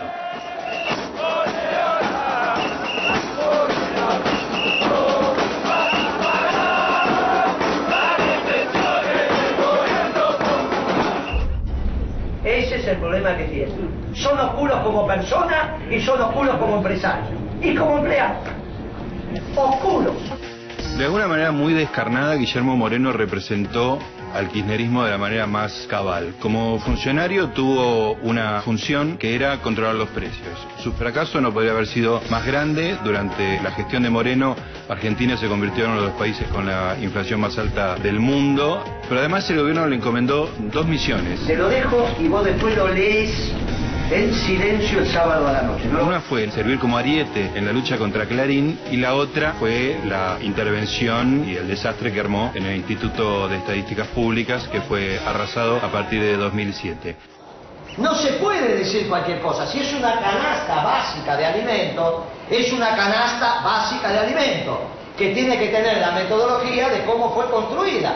Ese es el problema que tiene. Son oscuros como personas y son oscuros como empresarios. Y como empleados. Oscuros. De alguna manera muy descarnada, Guillermo Moreno representó al kirchnerismo de la manera más cabal. Como funcionario tuvo una función que era controlar los precios. Su fracaso no podría haber sido más grande. Durante la gestión de Moreno, Argentina se convirtió en uno de los países con la inflación más alta del mundo. Pero además el gobierno le encomendó dos misiones. Te lo dejo y vos después lo lees en silencio el sábado a la noche, ¿no? Una fue servir como ariete en la lucha contra Clarín y la otra fue la intervención y el desastre que armó en el Instituto de Estadísticas Públicas, que fue arrasado a partir de 2007. No se puede decir cualquier cosa. Si es una canasta básica de alimentos, es una canasta básica de alimentos, que tiene que tener la metodología de cómo fue construida.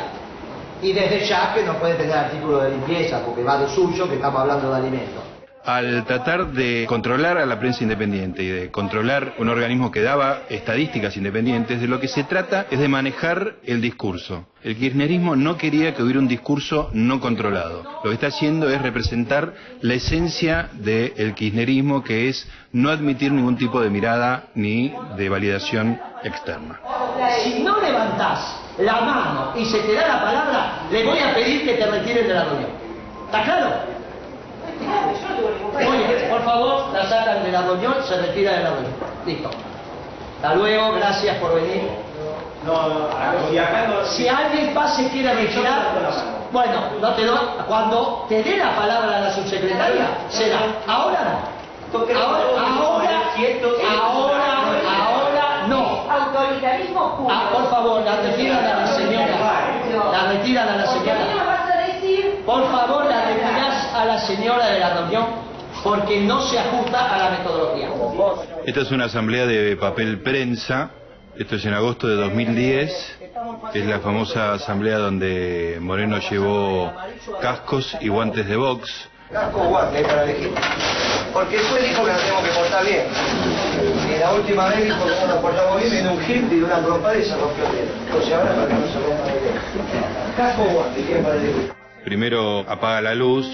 Y desde ya que no puede tener artículos de limpieza, porque va de suyo, que estamos hablando de alimentos. Al tratar de controlar a la prensa independiente y de controlar un organismo que daba estadísticas independientes, de lo que se trata es de manejar el discurso. El kirchnerismo no quería que hubiera un discurso no controlado. Lo que está haciendo es representar la esencia del kirchnerismo, que es no admitir ningún tipo de mirada ni de validación externa. Si no levantás la mano y se te da la palabra, le voy a pedir que te retiren de la reunión. ¿Está claro? Oye, por favor, la sacan de la reunión, se retira de la reunión. Listo. Hasta luego, gracias por venir. Si alguien pase y quiere retirar, bueno, no te doy. Cuando te dé la palabra a la subsecretaria, será. Ahora no. Ahora no. Autoritarismo puro. Por favor, la retiran a la señora. La retiran a la señora. Por favor, la retirás a la señora de la reunión, porque no se ajusta a la metodología. Esta es una asamblea de papel prensa. Esto es en agosto de 2010. Es la famosa asamblea donde Moreno llevó cascos y guantes de box. Casco o guante para elegir. Porque después dijo que nos tenemos que portar bien. Y la última vez dijo que no nos portamos bien, vino un hippie de una trompa y se rompió el dedo. Entonces ahora para que no se rompa el dedo. Casco o guante, ¿quién para elegir? Primero apaga la luz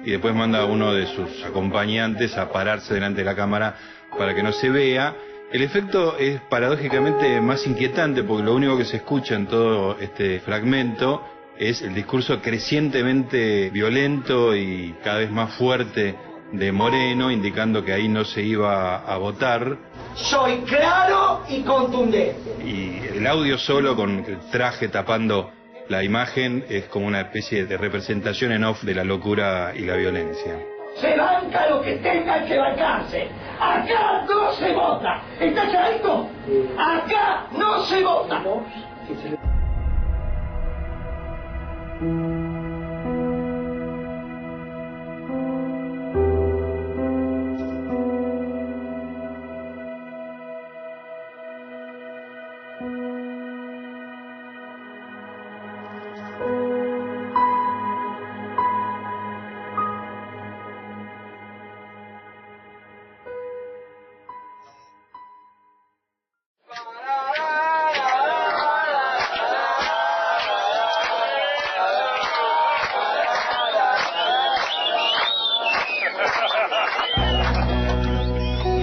y después manda a uno de sus acompañantes a pararse delante de la cámara para que no se vea. El efecto es paradójicamente más inquietante, porque lo único que se escucha en todo este fragmento es el discurso crecientemente violento y cada vez más fuerte de Moreno, indicando que ahí no se iba a votar. Soy claro y contundente. Y el audio solo, con el traje tapando la imagen, es como una especie de representación en off de la locura y la violencia. Se banca lo que tenga que bancarse. Acá no se vota. ¿Está clarito? Acá no se vota.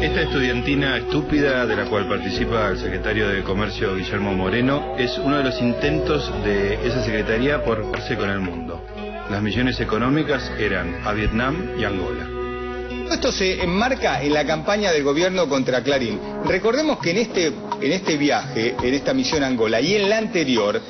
Esta estudiantina estúpida de la cual participa el secretario de Comercio Guillermo Moreno es uno de los intentos de esa secretaría por verse con el mundo. Las misiones económicas eran a Vietnam y Angola. Esto se enmarca en la campaña del gobierno contra Clarín. Recordemos que en este viaje, en esta misión a Angola y en la anterior,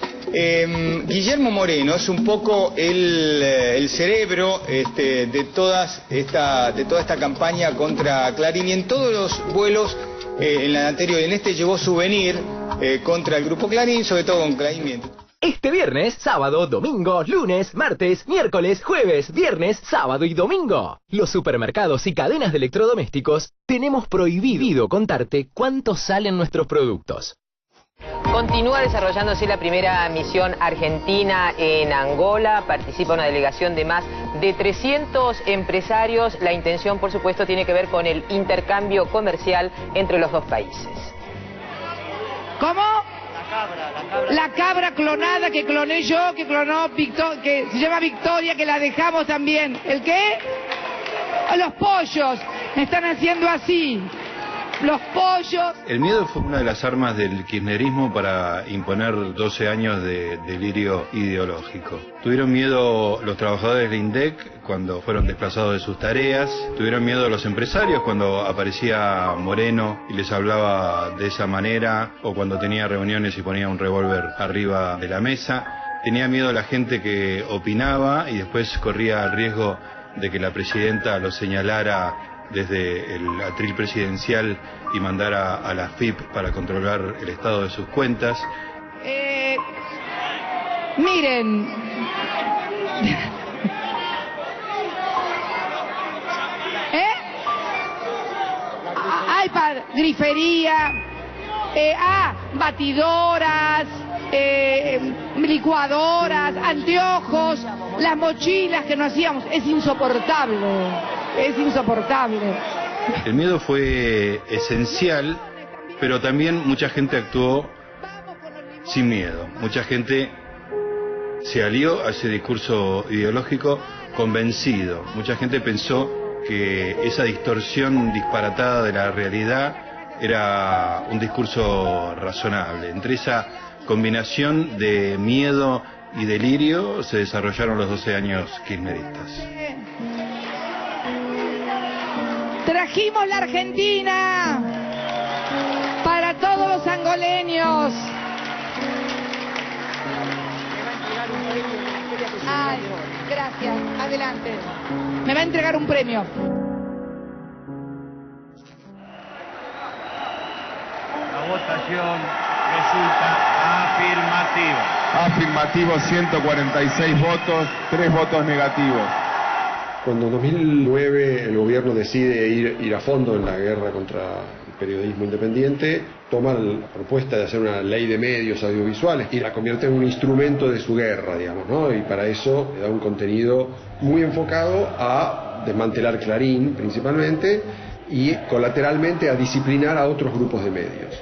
Guillermo Moreno es un poco el cerebro de toda esta campaña contra Clarín, y en todos los vuelos, en la anterior y en este, llevó souvenir contra el grupo Clarín, sobre todo con Clarín. Este viernes, sábado, domingo, lunes, martes, miércoles, jueves, viernes, sábado y domingo. Los supermercados y cadenas de electrodomésticos tenemos prohibido contarte cuánto salen nuestros productos. Continúa desarrollándose la primera misión argentina en Angola. Participa una delegación de más de 300 empresarios. La intención, por supuesto, tiene que ver con el intercambio comercial entre los dos países. ¿Cómo? La cabra clonada que cloné yo, que clonó que se llama Victoria, que la dejamos también. ¿El qué? Los pollos. Me están haciendo así. Los pollos. El miedo fue una de las armas del kirchnerismo para imponer 12 años de delirio ideológico. Tuvieron miedo los trabajadores del INDEC cuando fueron desplazados de sus tareas. Tuvieron miedo los empresarios cuando aparecía Moreno y les hablaba de esa manera, o cuando tenía reuniones y ponía un revólver arriba de la mesa. Tenía miedo la gente que opinaba y después corría el riesgo de que la presidenta lo señalara desde el atril presidencial y mandara a la FIP para controlar el estado de sus cuentas. Miren. iPad, grifería, batidoras, licuadoras, anteojos, las mochilas que no hacíamos. Es insoportable. Es insoportable. El miedo fue esencial, pero también mucha gente actuó sin miedo. Mucha gente se alió a ese discurso ideológico convencido. Mucha gente pensó que esa distorsión disparatada de la realidad era un discurso razonable. Entre esa combinación de miedo y delirio se desarrollaron los 12 años kirchneristas. Trajimos la Argentina para todos los angoleños. Ay, gracias. Adelante. Me va a entregar un premio. La votación resulta afirmativa. Afirmativo 146 votos, 3 votos negativos. Cuando en 2009 el gobierno decide ir a fondo en la guerra contra el periodismo independiente, toma la propuesta de hacer una ley de medios audiovisuales y la convierte en un instrumento de su guerra, digamos, ¿no? Y para eso le da un contenido muy enfocado a desmantelar Clarín principalmente y colateralmente a disciplinar a otros grupos de medios.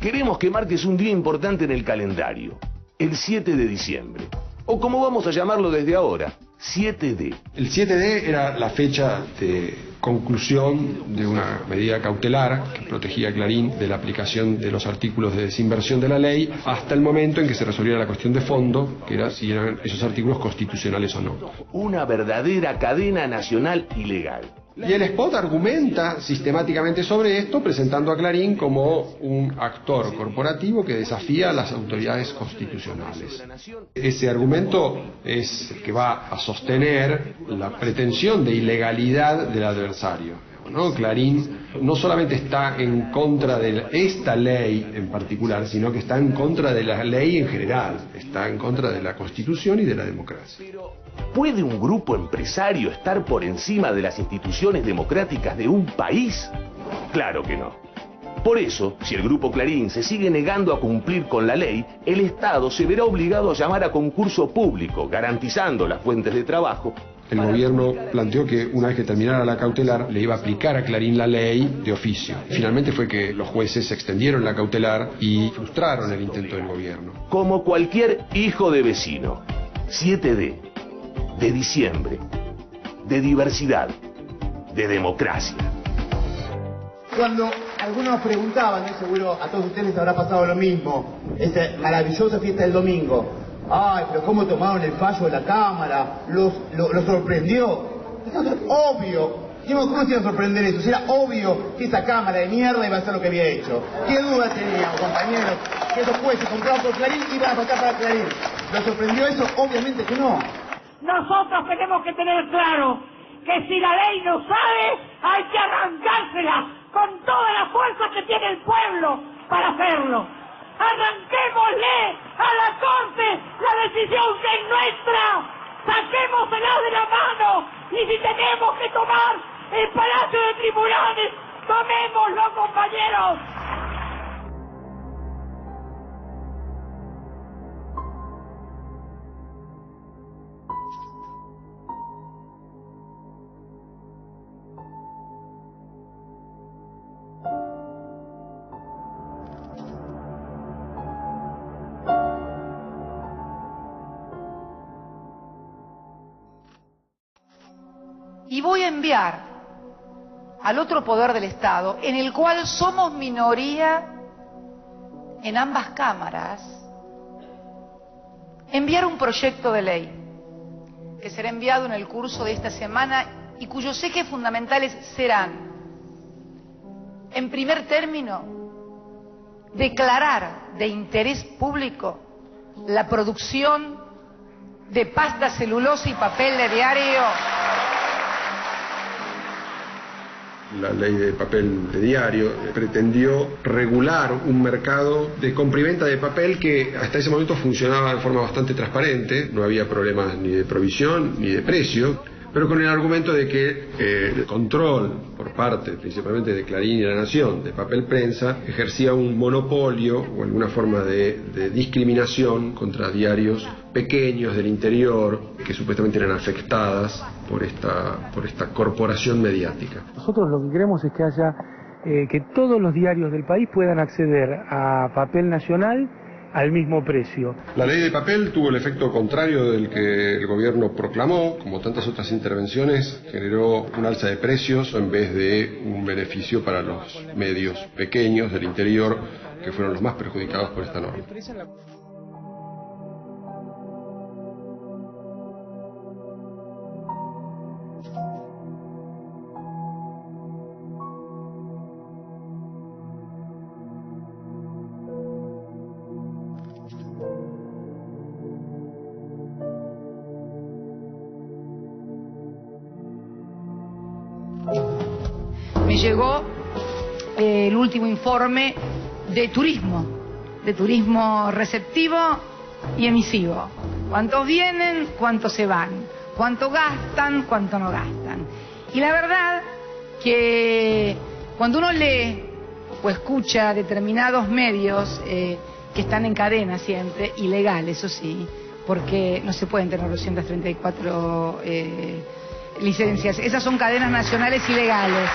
Queremos que marques un día importante en el calendario, el 7 de diciembre, o como vamos a llamarlo desde ahora, 7D. El 7D era la fecha de conclusión de una medida cautelar que protegía a Clarín de la aplicación de los artículos de desinversión de la ley hasta el momento en que se resolviera la cuestión de fondo, que era si eran esos artículos constitucionales o no. Una verdadera cadena nacional ilegal. Y el spot argumenta sistemáticamente sobre esto, presentando a Clarín como un actor corporativo que desafía a las autoridades constitucionales. Ese argumento es el que va a sostener la pretensión de ilegalidad del adversario, ¿no? Clarín no solamente está en contra de esta ley en particular, sino que está en contra de la ley en general, está en contra de la Constitución y de la democracia. ¿Puede un grupo empresario estar por encima de las instituciones democráticas de un país? Claro que no. Por eso, si el Grupo Clarín se sigue negando a cumplir con la ley, el Estado se verá obligado a llamar a concurso público, garantizando las fuentes de trabajo. El gobierno planteó que una vez que terminara la cautelar le iba a aplicar a Clarín la ley de oficio. Finalmente fue que los jueces extendieron la cautelar y frustraron el intento del gobierno. Como cualquier hijo de vecino. 7D. De diciembre. De diversidad. De democracia. Cuando algunos preguntaban, seguro a todos ustedes les habrá pasado lo mismo, esta maravillosa fiesta del domingo. Ay, pero cómo tomaron el fallo de la Cámara, lo sorprendió. Eso es obvio. Digo, ¿cómo se iba a sorprender eso? Era obvio que esa Cámara de mierda iba a hacer lo que había hecho. ¿Qué duda teníamos, compañeros? Que esos jueces comprados por Clarín iban a votar para Clarín. ¿Lo sorprendió eso? Obviamente que no. Nosotros tenemos que tener claro que si la ley no sabe, hay que arrancársela con toda la fuerza que tiene el pueblo para hacerlo. Arranquémosle a la Corte la decisión que es nuestra. Saquémosela de la mano y si tenemos que tomar el Palacio de Tribunales, tomémoslo, compañeros. Y voy a enviar al otro poder del Estado, en el cual somos minoría en ambas cámaras, enviar un proyecto de ley que será enviado en el curso de esta semana y cuyos ejes fundamentales serán, en primer término, declarar de interés público la producción de pasta, celulosa y papel de diario. La ley de papel de diario pretendió regular un mercado de compra y venta de papel que hasta ese momento funcionaba de forma bastante transparente, no había problemas ni de provisión ni de precio, pero con el argumento de que el control por parte principalmente de Clarín y La Nación de papel prensa ejercía un monopolio o alguna forma de discriminación contra diarios pequeños del interior que supuestamente eran afectadas por esta corporación mediática. Nosotros lo que queremos es que haya que todos los diarios del país puedan acceder a papel nacional al mismo precio. La ley de papel tuvo el efecto contrario del que el gobierno proclamó. Como tantas otras intervenciones, generó un alza de precios en vez de un beneficio para los medios pequeños del interior, que fueron los más perjudicados por esta norma. Me llegó el último informe de turismo receptivo y emisivo. ¿Cuántos vienen? ¿Cuántos se van? ¿Cuánto gastan? ¿Cuánto no gastan? Y la verdad que cuando uno lee o escucha determinados medios que están en cadena siempre, ilegal, eso sí, porque no se pueden tener 234 licencias. Esas son cadenas nacionales ilegales.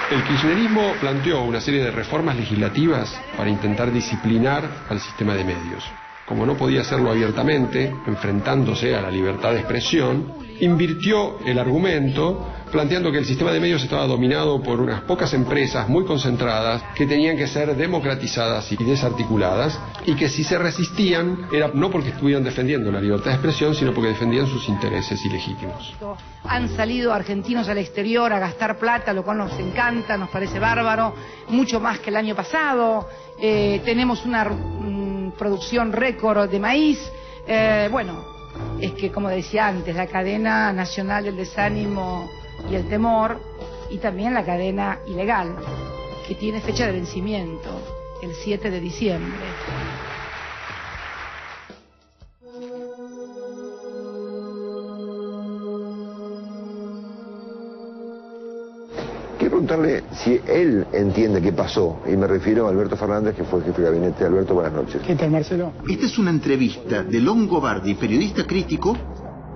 El kirchnerismo planteó una serie de reformas legislativas para intentar disciplinar al sistema de medios. Como no podía hacerlo abiertamente, enfrentándose a la libertad de expresión, invirtió el argumento planteando que el sistema de medios estaba dominado por unas pocas empresas muy concentradas que tenían que ser democratizadas y desarticuladas, y que si se resistían era no porque estuvieran defendiendo la libertad de expresión, sino porque defendían sus intereses ilegítimos. Han salido argentinos al exterior a gastar plata, lo cual nos encanta, nos parece bárbaro, mucho más que el año pasado. Tenemos una producción récord de maíz. Bueno, es que, como decía antes, la cadena nacional del desánimo y el temor, y también la cadena ilegal, que tiene fecha de vencimiento, el 7 de diciembre. Que quiero preguntarle si él entiende qué pasó, y me refiero a Alberto Fernández, que fue el jefe de gabinete. Alberto, buenas noches. ¿Qué tal, Marcelo? Esta es una entrevista de Longobardi, periodista crítico,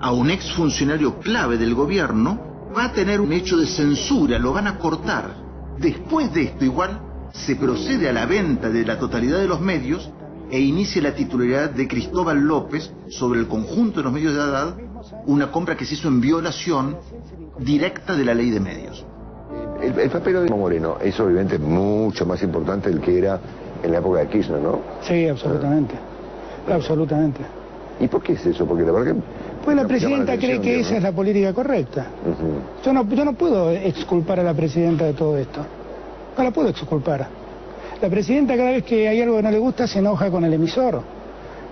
a un exfuncionario clave del gobierno. Va a tener un hecho de censura, lo van a cortar. Después de esto, igual, se procede a la venta de la totalidad de los medios e inicia la titularidad de Cristóbal López sobre el conjunto de los medios de Haddad, una compra que se hizo en violación directa de la ley de medios. El papel de Guillermo Moreno es obviamente mucho más importante del que era en la época de Kirchner, ¿no? Sí, absolutamente. Absolutamente. ¿Y por qué es eso? Porque la verdad que... Pues la presidenta cree que esa es la política correcta. Yo no puedo exculpar a la presidenta de todo esto. No la puedo exculpar. La presidenta cada vez que hay algo que no le gusta se enoja con el emisor.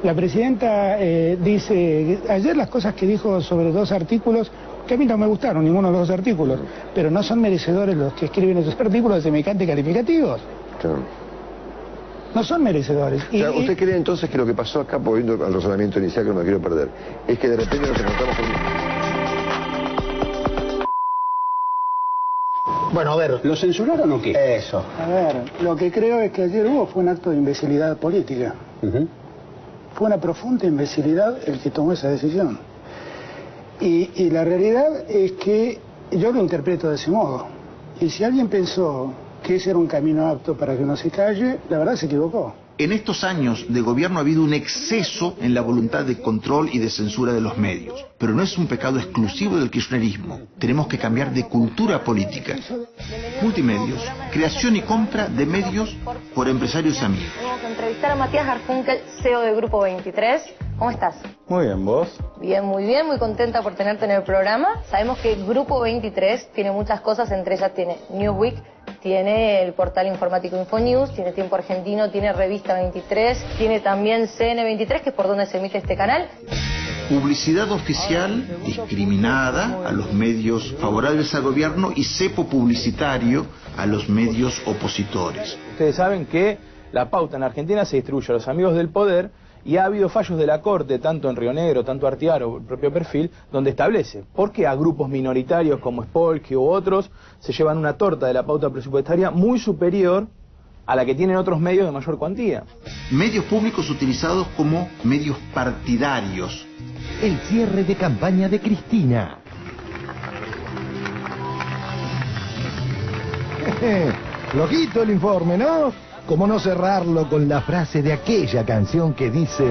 La presidenta dice... Ayer las cosas que dijo sobre 2 artículos, que a mí no me gustaron ninguno de los 2 artículos, pero no son merecedores los que escriben esos artículos de semejantes calificativos. Claro. No son merecedores. O sea, ¿usted cree entonces que lo que pasó acá, volviendo al razonamiento inicial que no me quiero perder, es que de repente nos encontramos con... Bueno, a ver... ¿Lo censuraron o qué? Eso. A ver, lo que creo es que ayer fue un acto de imbecilidad política. Fue una profunda imbecilidad el que tomó esa decisión. Y la realidad es que yo lo interpreto de ese modo. Y si alguien pensó que ese era un camino apto para que uno se calle, la verdad se equivocó. En estos años de gobierno ha habido un exceso en la voluntad de control y de censura de los medios. Pero no es un pecado exclusivo del kirchnerismo. Tenemos que cambiar de cultura política. Multimedios, creación y compra de medios por empresarios y amigos. Vamos a entrevistar a Matías Garfunkel, CEO de Grupo 23. ¿Cómo estás? Muy bien, ¿vos? Bien, muy contenta por tenerte en el programa. Sabemos que Grupo 23 tiene muchas cosas, entre ellas tiene Newsweek, tiene el portal informático Infonews, tiene Tiempo Argentino, tiene Revista 23, tiene también CN23, que es por donde se emite este canal. Publicidad oficial discriminada a los medios favorables al gobierno y cepo publicitario a los medios opositores. Ustedes saben que la pauta en Argentina se distribuye a los amigos del poder y ha habido fallos de la Corte, tanto en Río Negro, tanto Artiaro, el propio Perfil, donde establece por qué a grupos minoritarios como Spolky u otros se llevan una torta de la pauta presupuestaria muy superior a la que tienen otros medios de mayor cuantía. Medios públicos utilizados como medios partidarios. El cierre de campaña de Cristina. Flojito el informe, ¿no? ¿Cómo no cerrarlo con la frase de aquella canción que dice...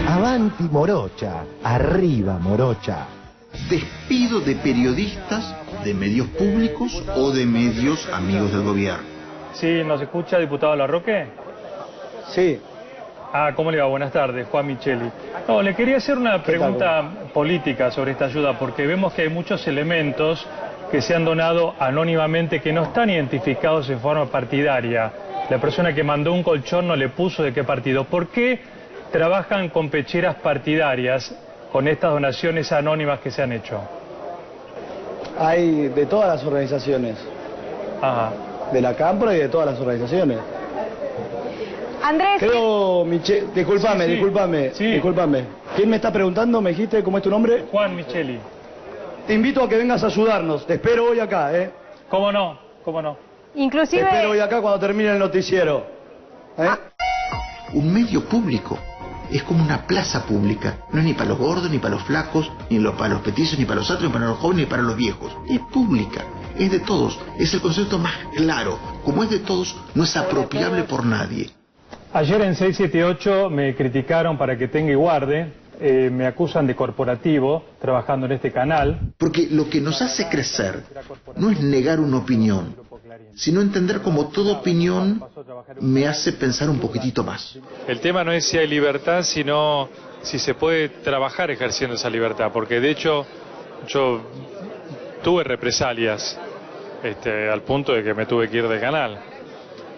Avanti Morocha, arriba Morocha. Despido de periodistas de medios públicos o de medios amigos del gobierno. Sí, ¿nos escucha, diputado Larroque? Sí. ¿Cómo le va? Buenas tardes, Juan Micheli. No, le quería hacer una pregunta política sobre esta ayuda, porque vemos que hay muchos elementos que se han donado anónimamente que no están identificados en forma partidaria. La persona que mandó un colchón no le puso de qué partido. ¿Por qué trabajan con pecheras partidarias con estas donaciones anónimas que se han hecho? Hay de todas las organizaciones. Ajá. De la Cámpora y de todas las organizaciones. Andrés... Creo, discúlpame. Discúlpame. ¿Quién me está preguntando? ¿Me dijiste cómo es tu nombre? Juan Micheli. Te invito a que vengas a ayudarnos. Te espero hoy acá, ¿eh? ¿Cómo no? Inclusive... Te espero hoy acá cuando termine el noticiero. Un medio público es como una plaza pública. No es ni para los gordos, ni para los flacos, ni para los petizos, ni para los atros, ni para los jóvenes, ni para los viejos. Es pública, es de todos. Es el concepto más claro. Como es de todos, no es apropiable por nadie. Ayer en 678 me criticaron para que tenga y guarde, me acusan de corporativo trabajando en este canal. Porque lo que nos hace crecer no es negar una opinión, sino entender como toda opinión me hace pensar un poquitito más. El tema no es si hay libertad, sino si se puede trabajar ejerciendo esa libertad, porque de hecho yo tuve represalias al punto de que me tuve que ir del canal.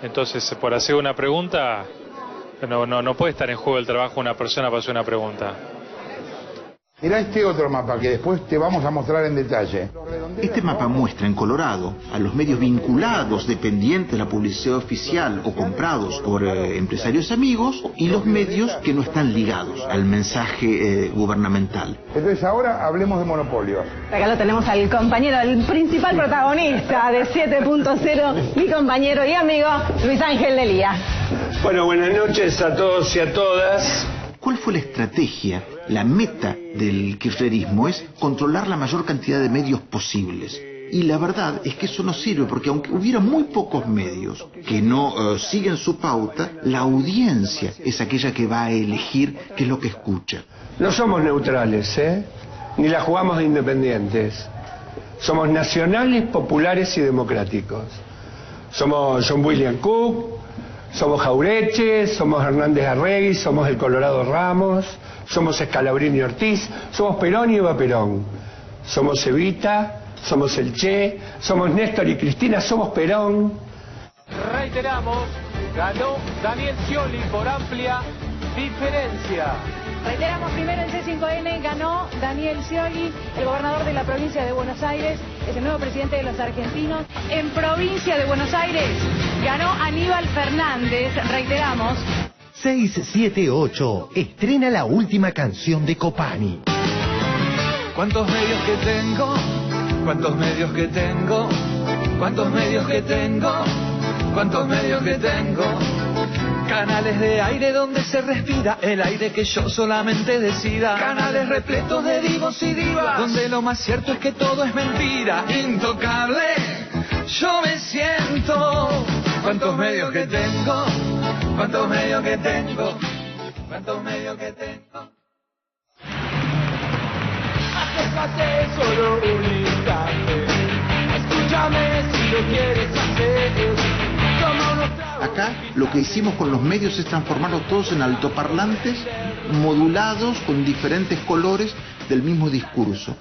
Entonces, por hacer una pregunta, no puede estar en juego el trabajo de una persona para hacer una pregunta. Mirá este otro mapa que después te vamos a mostrar en detalle. Este mapa muestra en colorado a los medios vinculados, dependientes de la publicidad oficial o comprados por empresarios amigos, y los medios que no están ligados al mensaje gubernamental. Entonces ahora hablemos de monopolios. Acá lo tenemos al compañero, el principal protagonista de 7.0, mi compañero y amigo Luis Ángel de Lía. Bueno, buenas noches a todos y a todas. ¿Cuál fue la estrategia? La meta del kirchnerismo es controlar la mayor cantidad de medios posibles. Y la verdad es que eso no sirve, porque aunque hubiera muy pocos medios que no siguen su pauta, la audiencia es aquella que va a elegir qué es lo que escucha. No somos neutrales, ni la jugamos de independientes. Somos nacionales, populares y democráticos. Somos John William Cook, somos Jauretche, somos Hernández Arregui, somos el Colorado Ramos, somos Scalabrini Ortiz, somos Perón y Eva Perón, somos Evita, somos el Che, somos Néstor y Cristina, somos Perón. Reiteramos, ganó Daniel Scioli por amplia diferencia. Reiteramos, primero en C5N ganó Daniel Scioli, el gobernador de la provincia de Buenos Aires, es el nuevo presidente de los argentinos. En provincia de Buenos Aires ganó Aníbal Fernández, reiteramos. 678 estrena la última canción de Copani. ¿Cuántos medios que tengo? ¿Cuántos medios que tengo? ¿Cuántos medios que tengo? ¿Cuántos medios que tengo? Canales de aire donde se respira el aire que yo solamente decida. Canales repletos de divos y divas, donde lo más cierto es que todo es mentira. Intocable, yo me siento. ¿Cuántos medios que tengo? ¿Cuántos medios que tengo? ¿Cuántos medios que tengo? Acércate solo un instante. Escúchame si lo quieres hacer. Acá lo que hicimos con los medios es transformarlos todos en altoparlantes modulados con diferentes colores del mismo discurso.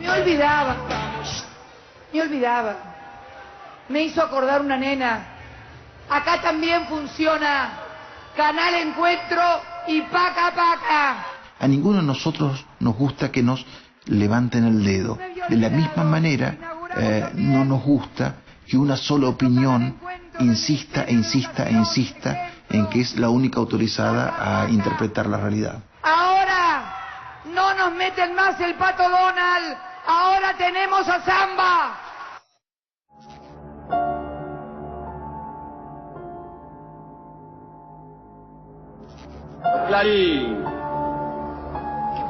Me olvidaba. Me hizo acordar una nena. Acá también funciona Canal Encuentro y Paca Paca. A ninguno de nosotros nos gusta que nos levanten el dedo. De la misma manera, no nos gusta que una sola opinión insista en que es la única autorizada a interpretar la realidad. Ahora no nos meten más el Pato Donald, ahora tenemos a Zamba. Clarín,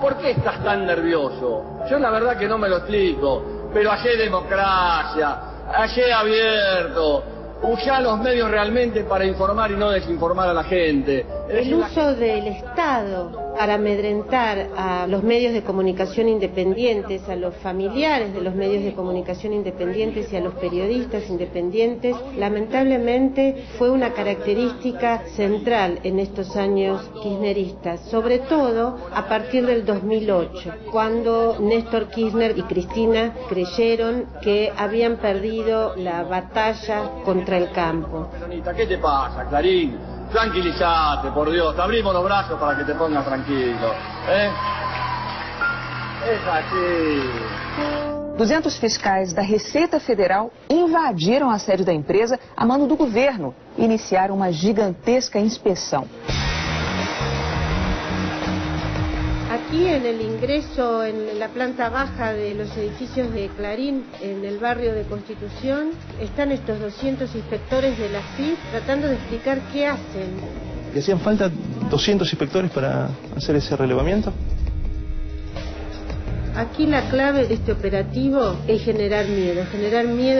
¿por qué estás tan nervioso? Yo la verdad que no me lo explico, pero allí hay democracia, allí abierto, usá los medios realmente para informar y no desinformar a la gente. El uso del Estado para amedrentar a los medios de comunicación independientes, a los familiares de los medios de comunicación independientes y a los periodistas independientes, lamentablemente fue una característica central en estos años kirchneristas, sobre todo a partir del 2008, cuando Néstor Kirchner y Cristina creyeron que habían perdido la batalla contra el campo. ¿Qué te pasa, Clarín? Tranquilízate, por Dios, te abrimos los brazos para que te pongas tranquilo, Es así. 200 fiscais da Receita Federal invadiram a sede da empresa a mando do governo e iniciaram uma gigantesca inspeção. Aquí en el ingreso en la planta baja de los edificios de Clarín, en el barrio de Constitución, están estos 200 inspectores de la FIP tratando de explicar qué hacen. ¿Le hacían falta 200 inspectores para hacer ese relevamiento? Aquí la clave de este operativo es generar miedo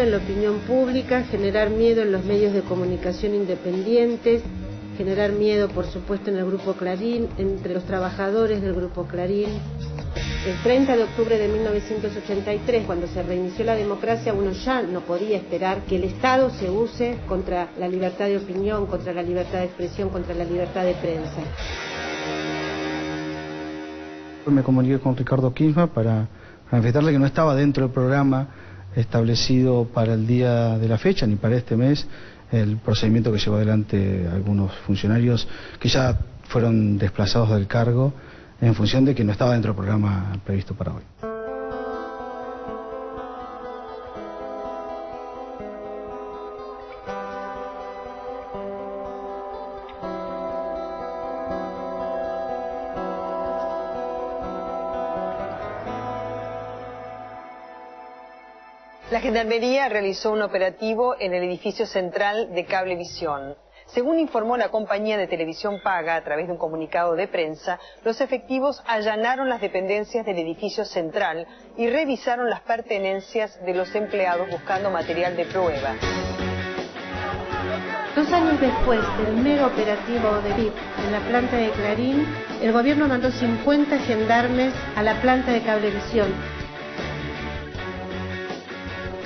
en la opinión pública, generar miedo en los medios de comunicación independientes, generar miedo, por supuesto, en el Grupo Clarín, entre los trabajadores del Grupo Clarín. El 30 de octubre de 1983, cuando se reinició la democracia, uno ya no podía esperar que el Estado se use contra la libertad de opinión, contra la libertad de expresión, contra la libertad de prensa. Me comuniqué con Ricardo Kirchner para manifestarle que no estaba dentro del programa establecido para el día de la fecha, ni para este mes, el procedimiento que llevó adelante algunos funcionarios que ya fueron desplazados del cargo en función de que no estaba dentro del programa previsto para hoy. La Gendarmería realizó un operativo en el edificio central de Cablevisión. Según informó la compañía de televisión paga a través de un comunicado de prensa, los efectivos allanaron las dependencias del edificio central y revisaron las pertenencias de los empleados buscando material de prueba. 2 años después del mega operativo de VIP en la planta de Clarín, el gobierno mandó 50 gendarmes a la planta de Cablevisión.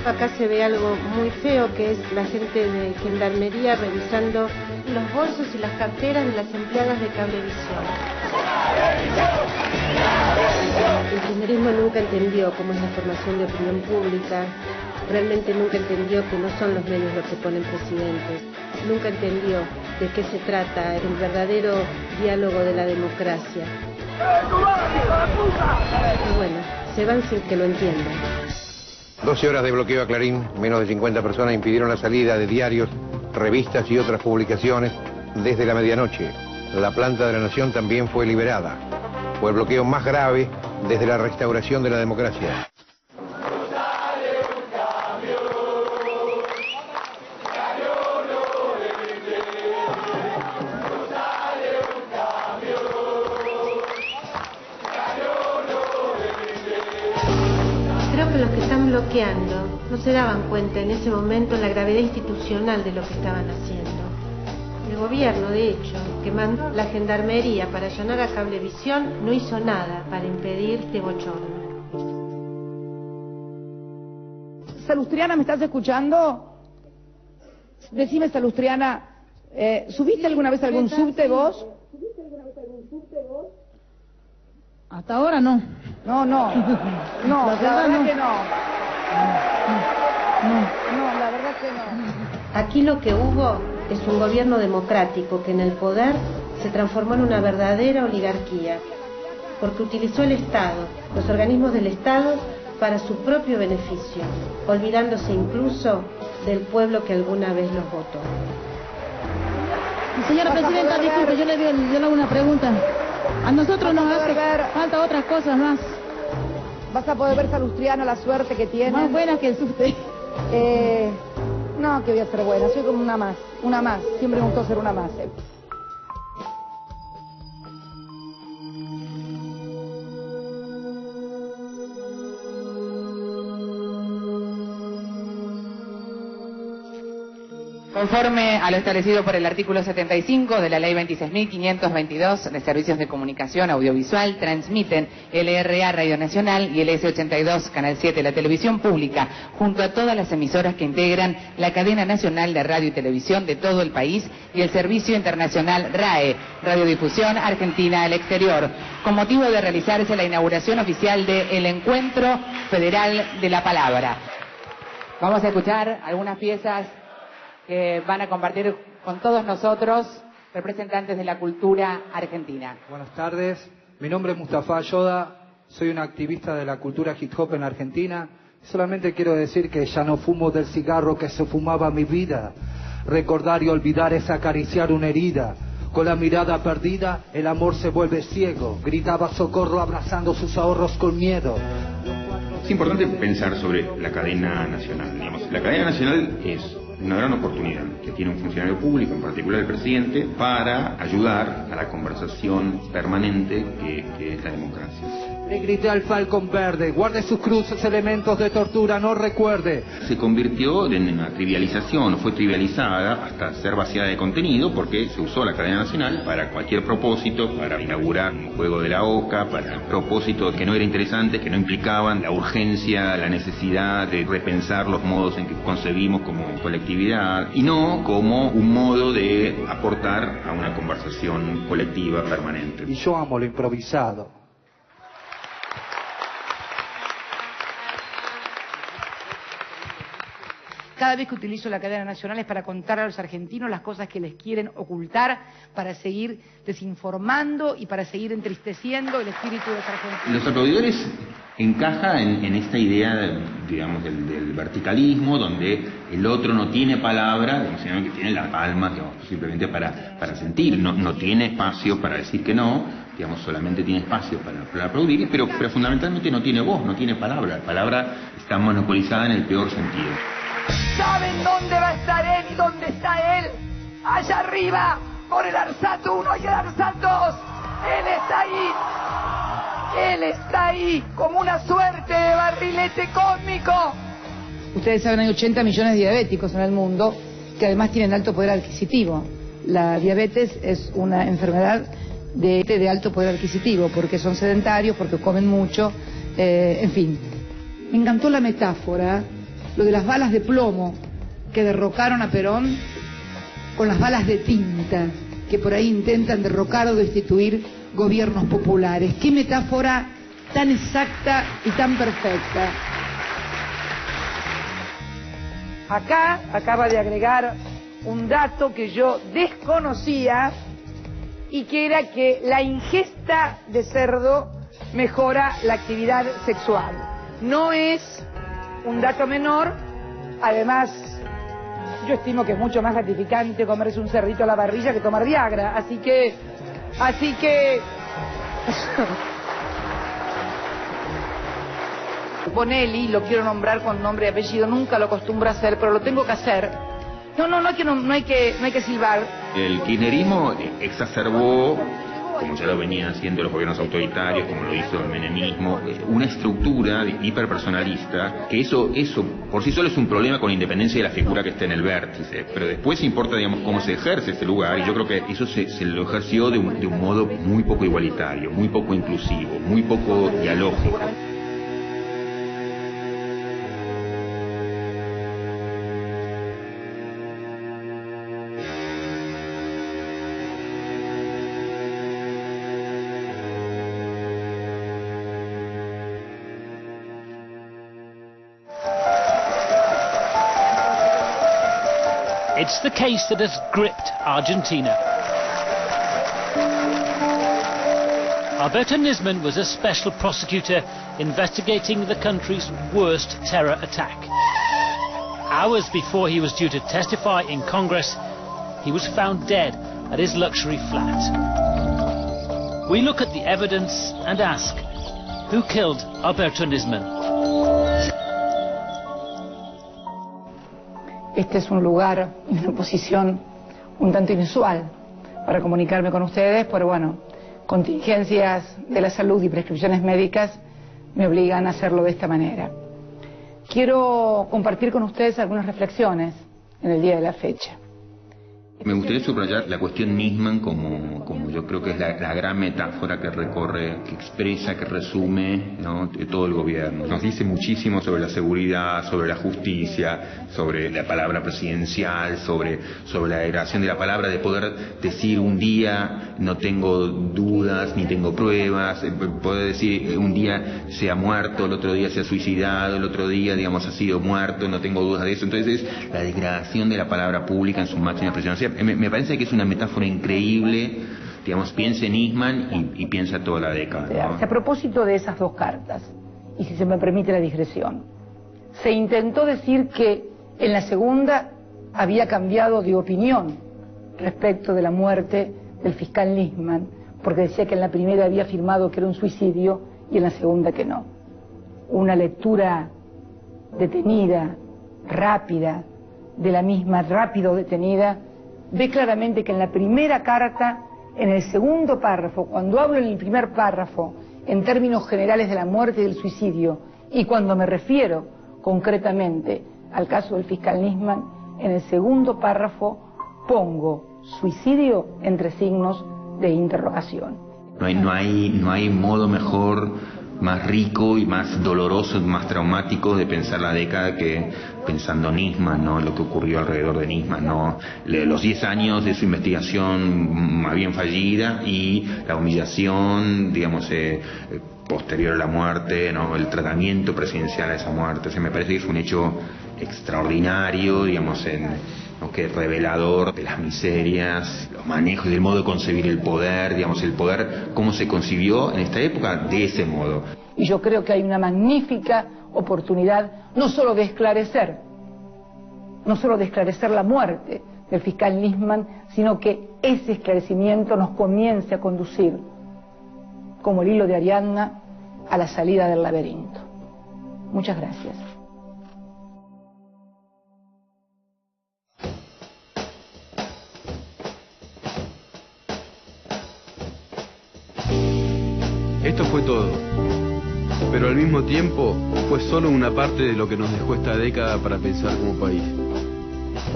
Acá se ve algo muy feo, que es la gente de Gendarmería revisando los bolsos y las carteras de las empleadas de Cablevisión. El kirchnerismo nunca entendió cómo es la formación de opinión pública, realmente nunca entendió que no son los medios los que ponen presidentes, nunca entendió de qué se trata el verdadero diálogo de la democracia. Y bueno, se van sin que lo entiendan. 12 horas de bloqueo a Clarín, menos de 50 personas impidieron la salida de diarios, revistas y otras publicaciones desde la medianoche. La planta de la Nación también fue liberada. Fue el bloqueo más grave desde la restauración de la democracia. Los que están bloqueando no se daban cuenta en ese momento la gravedad institucional de lo que estaban haciendo. El gobierno, de hecho, que mandó la Gendarmería para allanar a Cablevisión, no hizo nada para impedir este bochorno. Salustriana, ¿me estás escuchando? Decime, Salustriana, ¿subiste alguna vez algún subte vos? Hasta ahora no. No, la verdad que no. No, la verdad que no. Aquí lo que hubo es un gobierno democrático que en el poder se transformó en una verdadera oligarquía, porque utilizó el Estado, los organismos del Estado, para su propio beneficio, olvidándose incluso del pueblo que alguna vez los votó. Señora Presidenta, disculpe, yo le hago una pregunta. A nosotros nos hace falta otras cosas más. Vas a poder ver, Salustriana, la suerte que tiene. Más buena que el subte. No, que voy a ser buena, soy como una más. Siempre me gustó ser una más. Conforme a lo establecido por el artículo 75 de la Ley 26.522 de Servicios de Comunicación Audiovisual, transmiten LRA Radio Nacional y el S82 Canal 7 la televisión pública, junto a todas las emisoras que integran la cadena nacional de radio y televisión de todo el país y el servicio internacional RAE, Radiodifusión Argentina al Exterior, con motivo de realizarse la inauguración oficial del Encuentro Federal de la Palabra. Vamos a escuchar algunas piezas que van a compartir con todos nosotros, representantes de la cultura argentina. Buenas tardes, mi nombre es Mustafa Yoda, soy un activista de la cultura hip hop en Argentina. Solamente quiero decir que ya no fumo del cigarro que se fumaba mi vida. Recordar y olvidar es acariciar una herida. Con la mirada perdida, el amor se vuelve ciego. Gritaba socorro abrazando sus ahorros con miedo. Es importante pensar sobre la cadena nacional. Digamos. La cadena nacional es una gran oportunidad que tiene un funcionario público, en particular el presidente, para ayudar a la conversación permanente que es la democracia. Le grité al Falcón Verde, guarde sus cruces, elementos de tortura, no recuerde. Se convirtió en una trivialización, fue trivializada hasta ser vaciada de contenido porque se usó la cadena nacional para cualquier propósito, para inaugurar un juego de la OCA, para propósitos que no eran interesantes, que no implicaban la urgencia, la necesidad de repensar los modos en que concebimos como colectividad, y no como un modo de aportar a una conversación colectiva permanente. Y yo amo lo improvisado. cada vez que utilizo la cadena nacional es para contar a los argentinos las cosas que les quieren ocultar, para seguir desinformando y para seguir entristeciendo el espíritu de los argentinos. Los aplaudidores encaja en esta idea, digamos, del verticalismo, donde el otro no tiene palabra, sino que tiene la palma, digamos, simplemente para sentir, no tiene espacio para decir que no, digamos, solamente tiene espacio para aplaudir, pero fundamentalmente no tiene voz, no tiene palabra. La palabra está monopolizada en el peor sentido. ¿Saben dónde va a estar él y dónde está él? Allá arriba, por el ARSAT 1 y el ARSAT 2. Él está ahí. Él está ahí, como una suerte de barrilete cósmico. Ustedes saben, hay 80 millones de diabéticos en el mundo que además tienen alto poder adquisitivo. La diabetes es una enfermedad de alto poder adquisitivo, porque son sedentarios, porque comen mucho, en fin. Me encantó la metáfora, lo de las balas de plomo que derrocaron a Perón con las balas de tinta que por ahí intentan derrocar o destituir gobiernos populares. Qué metáfora tan exacta y tan perfecta. Acá acaba de agregar un dato que yo desconocía, y que era que la ingesta de cerdo mejora la actividad sexual. No es un dato menor, además yo estimo que es mucho más gratificante comerse un cerdito a la parrilla que tomar Viagra, así que Bonelli, lo quiero nombrar con nombre y apellido, nunca lo acostumbro a hacer, pero lo tengo que hacer. No hay que silbar. El kirchnerismo exacerbó, como ya lo venían haciendo los gobiernos autoritarios, como lo hizo el menemismo, una estructura hiperpersonalista, que eso por sí solo es un problema con independencia de la figura que está en el vértice, pero después importa, digamos, cómo se ejerce ese lugar, y yo creo que eso se lo ejerció de un modo muy poco igualitario, muy poco inclusivo, muy poco dialógico. It's the case that has gripped Argentina. Alberto Nisman was a special prosecutor investigating the country's worst terror attack. Hours before he was due to testify in Congress, he was found dead at his luxury flat. We look at the evidence and ask, who killed Alberto Nisman? Este es un lugar y una posición un tanto inusual para comunicarme con ustedes, pero bueno, contingencias de la salud y prescripciones médicas me obligan a hacerlo de esta manera. Quiero compartir con ustedes algunas reflexiones en el día de la fecha. Me gustaría subrayar la cuestión Nisman como yo creo que es la gran metáfora que recorre, que expresa, que resume, ¿no?, de todo el gobierno. Nos dice muchísimo sobre la seguridad, sobre la justicia, sobre la palabra presidencial, sobre la degradación de la palabra, de poder decir un día no tengo dudas ni tengo pruebas, poder decir un día se ha muerto, el otro día se ha suicidado, el otro día, digamos, ha sido muerto, no tengo dudas de eso. Entonces es la degradación de la palabra pública en su máxima expresión. O sea, me parece que es una metáfora increíble, digamos, piensa en Nisman y piensa toda la década, ¿no? A propósito de esas dos cartas, y si se me permite la digresión, se intentó decir que en la segunda había cambiado de opinión respecto de la muerte del fiscal Nisman, porque decía que en la primera había afirmado que era un suicidio y en la segunda que no. Una lectura detenida, rápida, de la misma, rápido detenida, ve claramente que en la primera carta, en el segundo párrafo, cuando hablo en el primer párrafo en términos generales de la muerte y del suicidio, y cuando me refiero concretamente al caso del fiscal Nisman, en el segundo párrafo pongo suicidio entre signos de interrogación. No hay modo mejor, más rico y más doloroso, más traumático de pensar la década que pensando Nisman, ¿no?, lo que ocurrió alrededor de Nisman, ¿no?, los 10 años de su investigación más bien fallida y la humillación, digamos, posterior a la muerte, ¿no?, el tratamiento presidencial a esa muerte. O sea, me parece que es un hecho extraordinario, digamos, que revelador de las miserias, los manejos y del modo de concebir el poder, digamos, el poder, cómo se concibió en esta época de ese modo. Y yo creo que hay una magnífica oportunidad, no solo de esclarecer la muerte del fiscal Nisman, sino que ese esclarecimiento nos comience a conducir, como el hilo de Ariadna, a la salida del laberinto. Muchas gracias. Esto fue todo, pero al mismo tiempo fue solo una parte de lo que nos dejó esta década para pensar como país.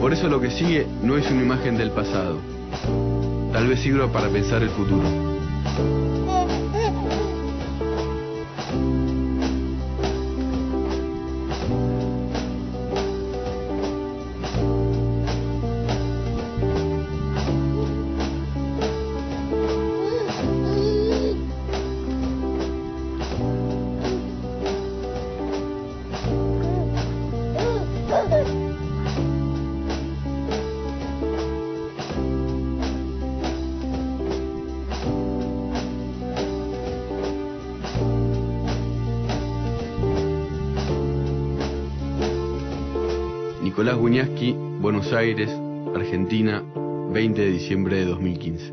Por eso lo que sigue no es una imagen del pasado, tal vez sirva para pensar el futuro. Nicolás Wiñaski, Buenos Aires, Argentina, 20 de diciembre de 2015.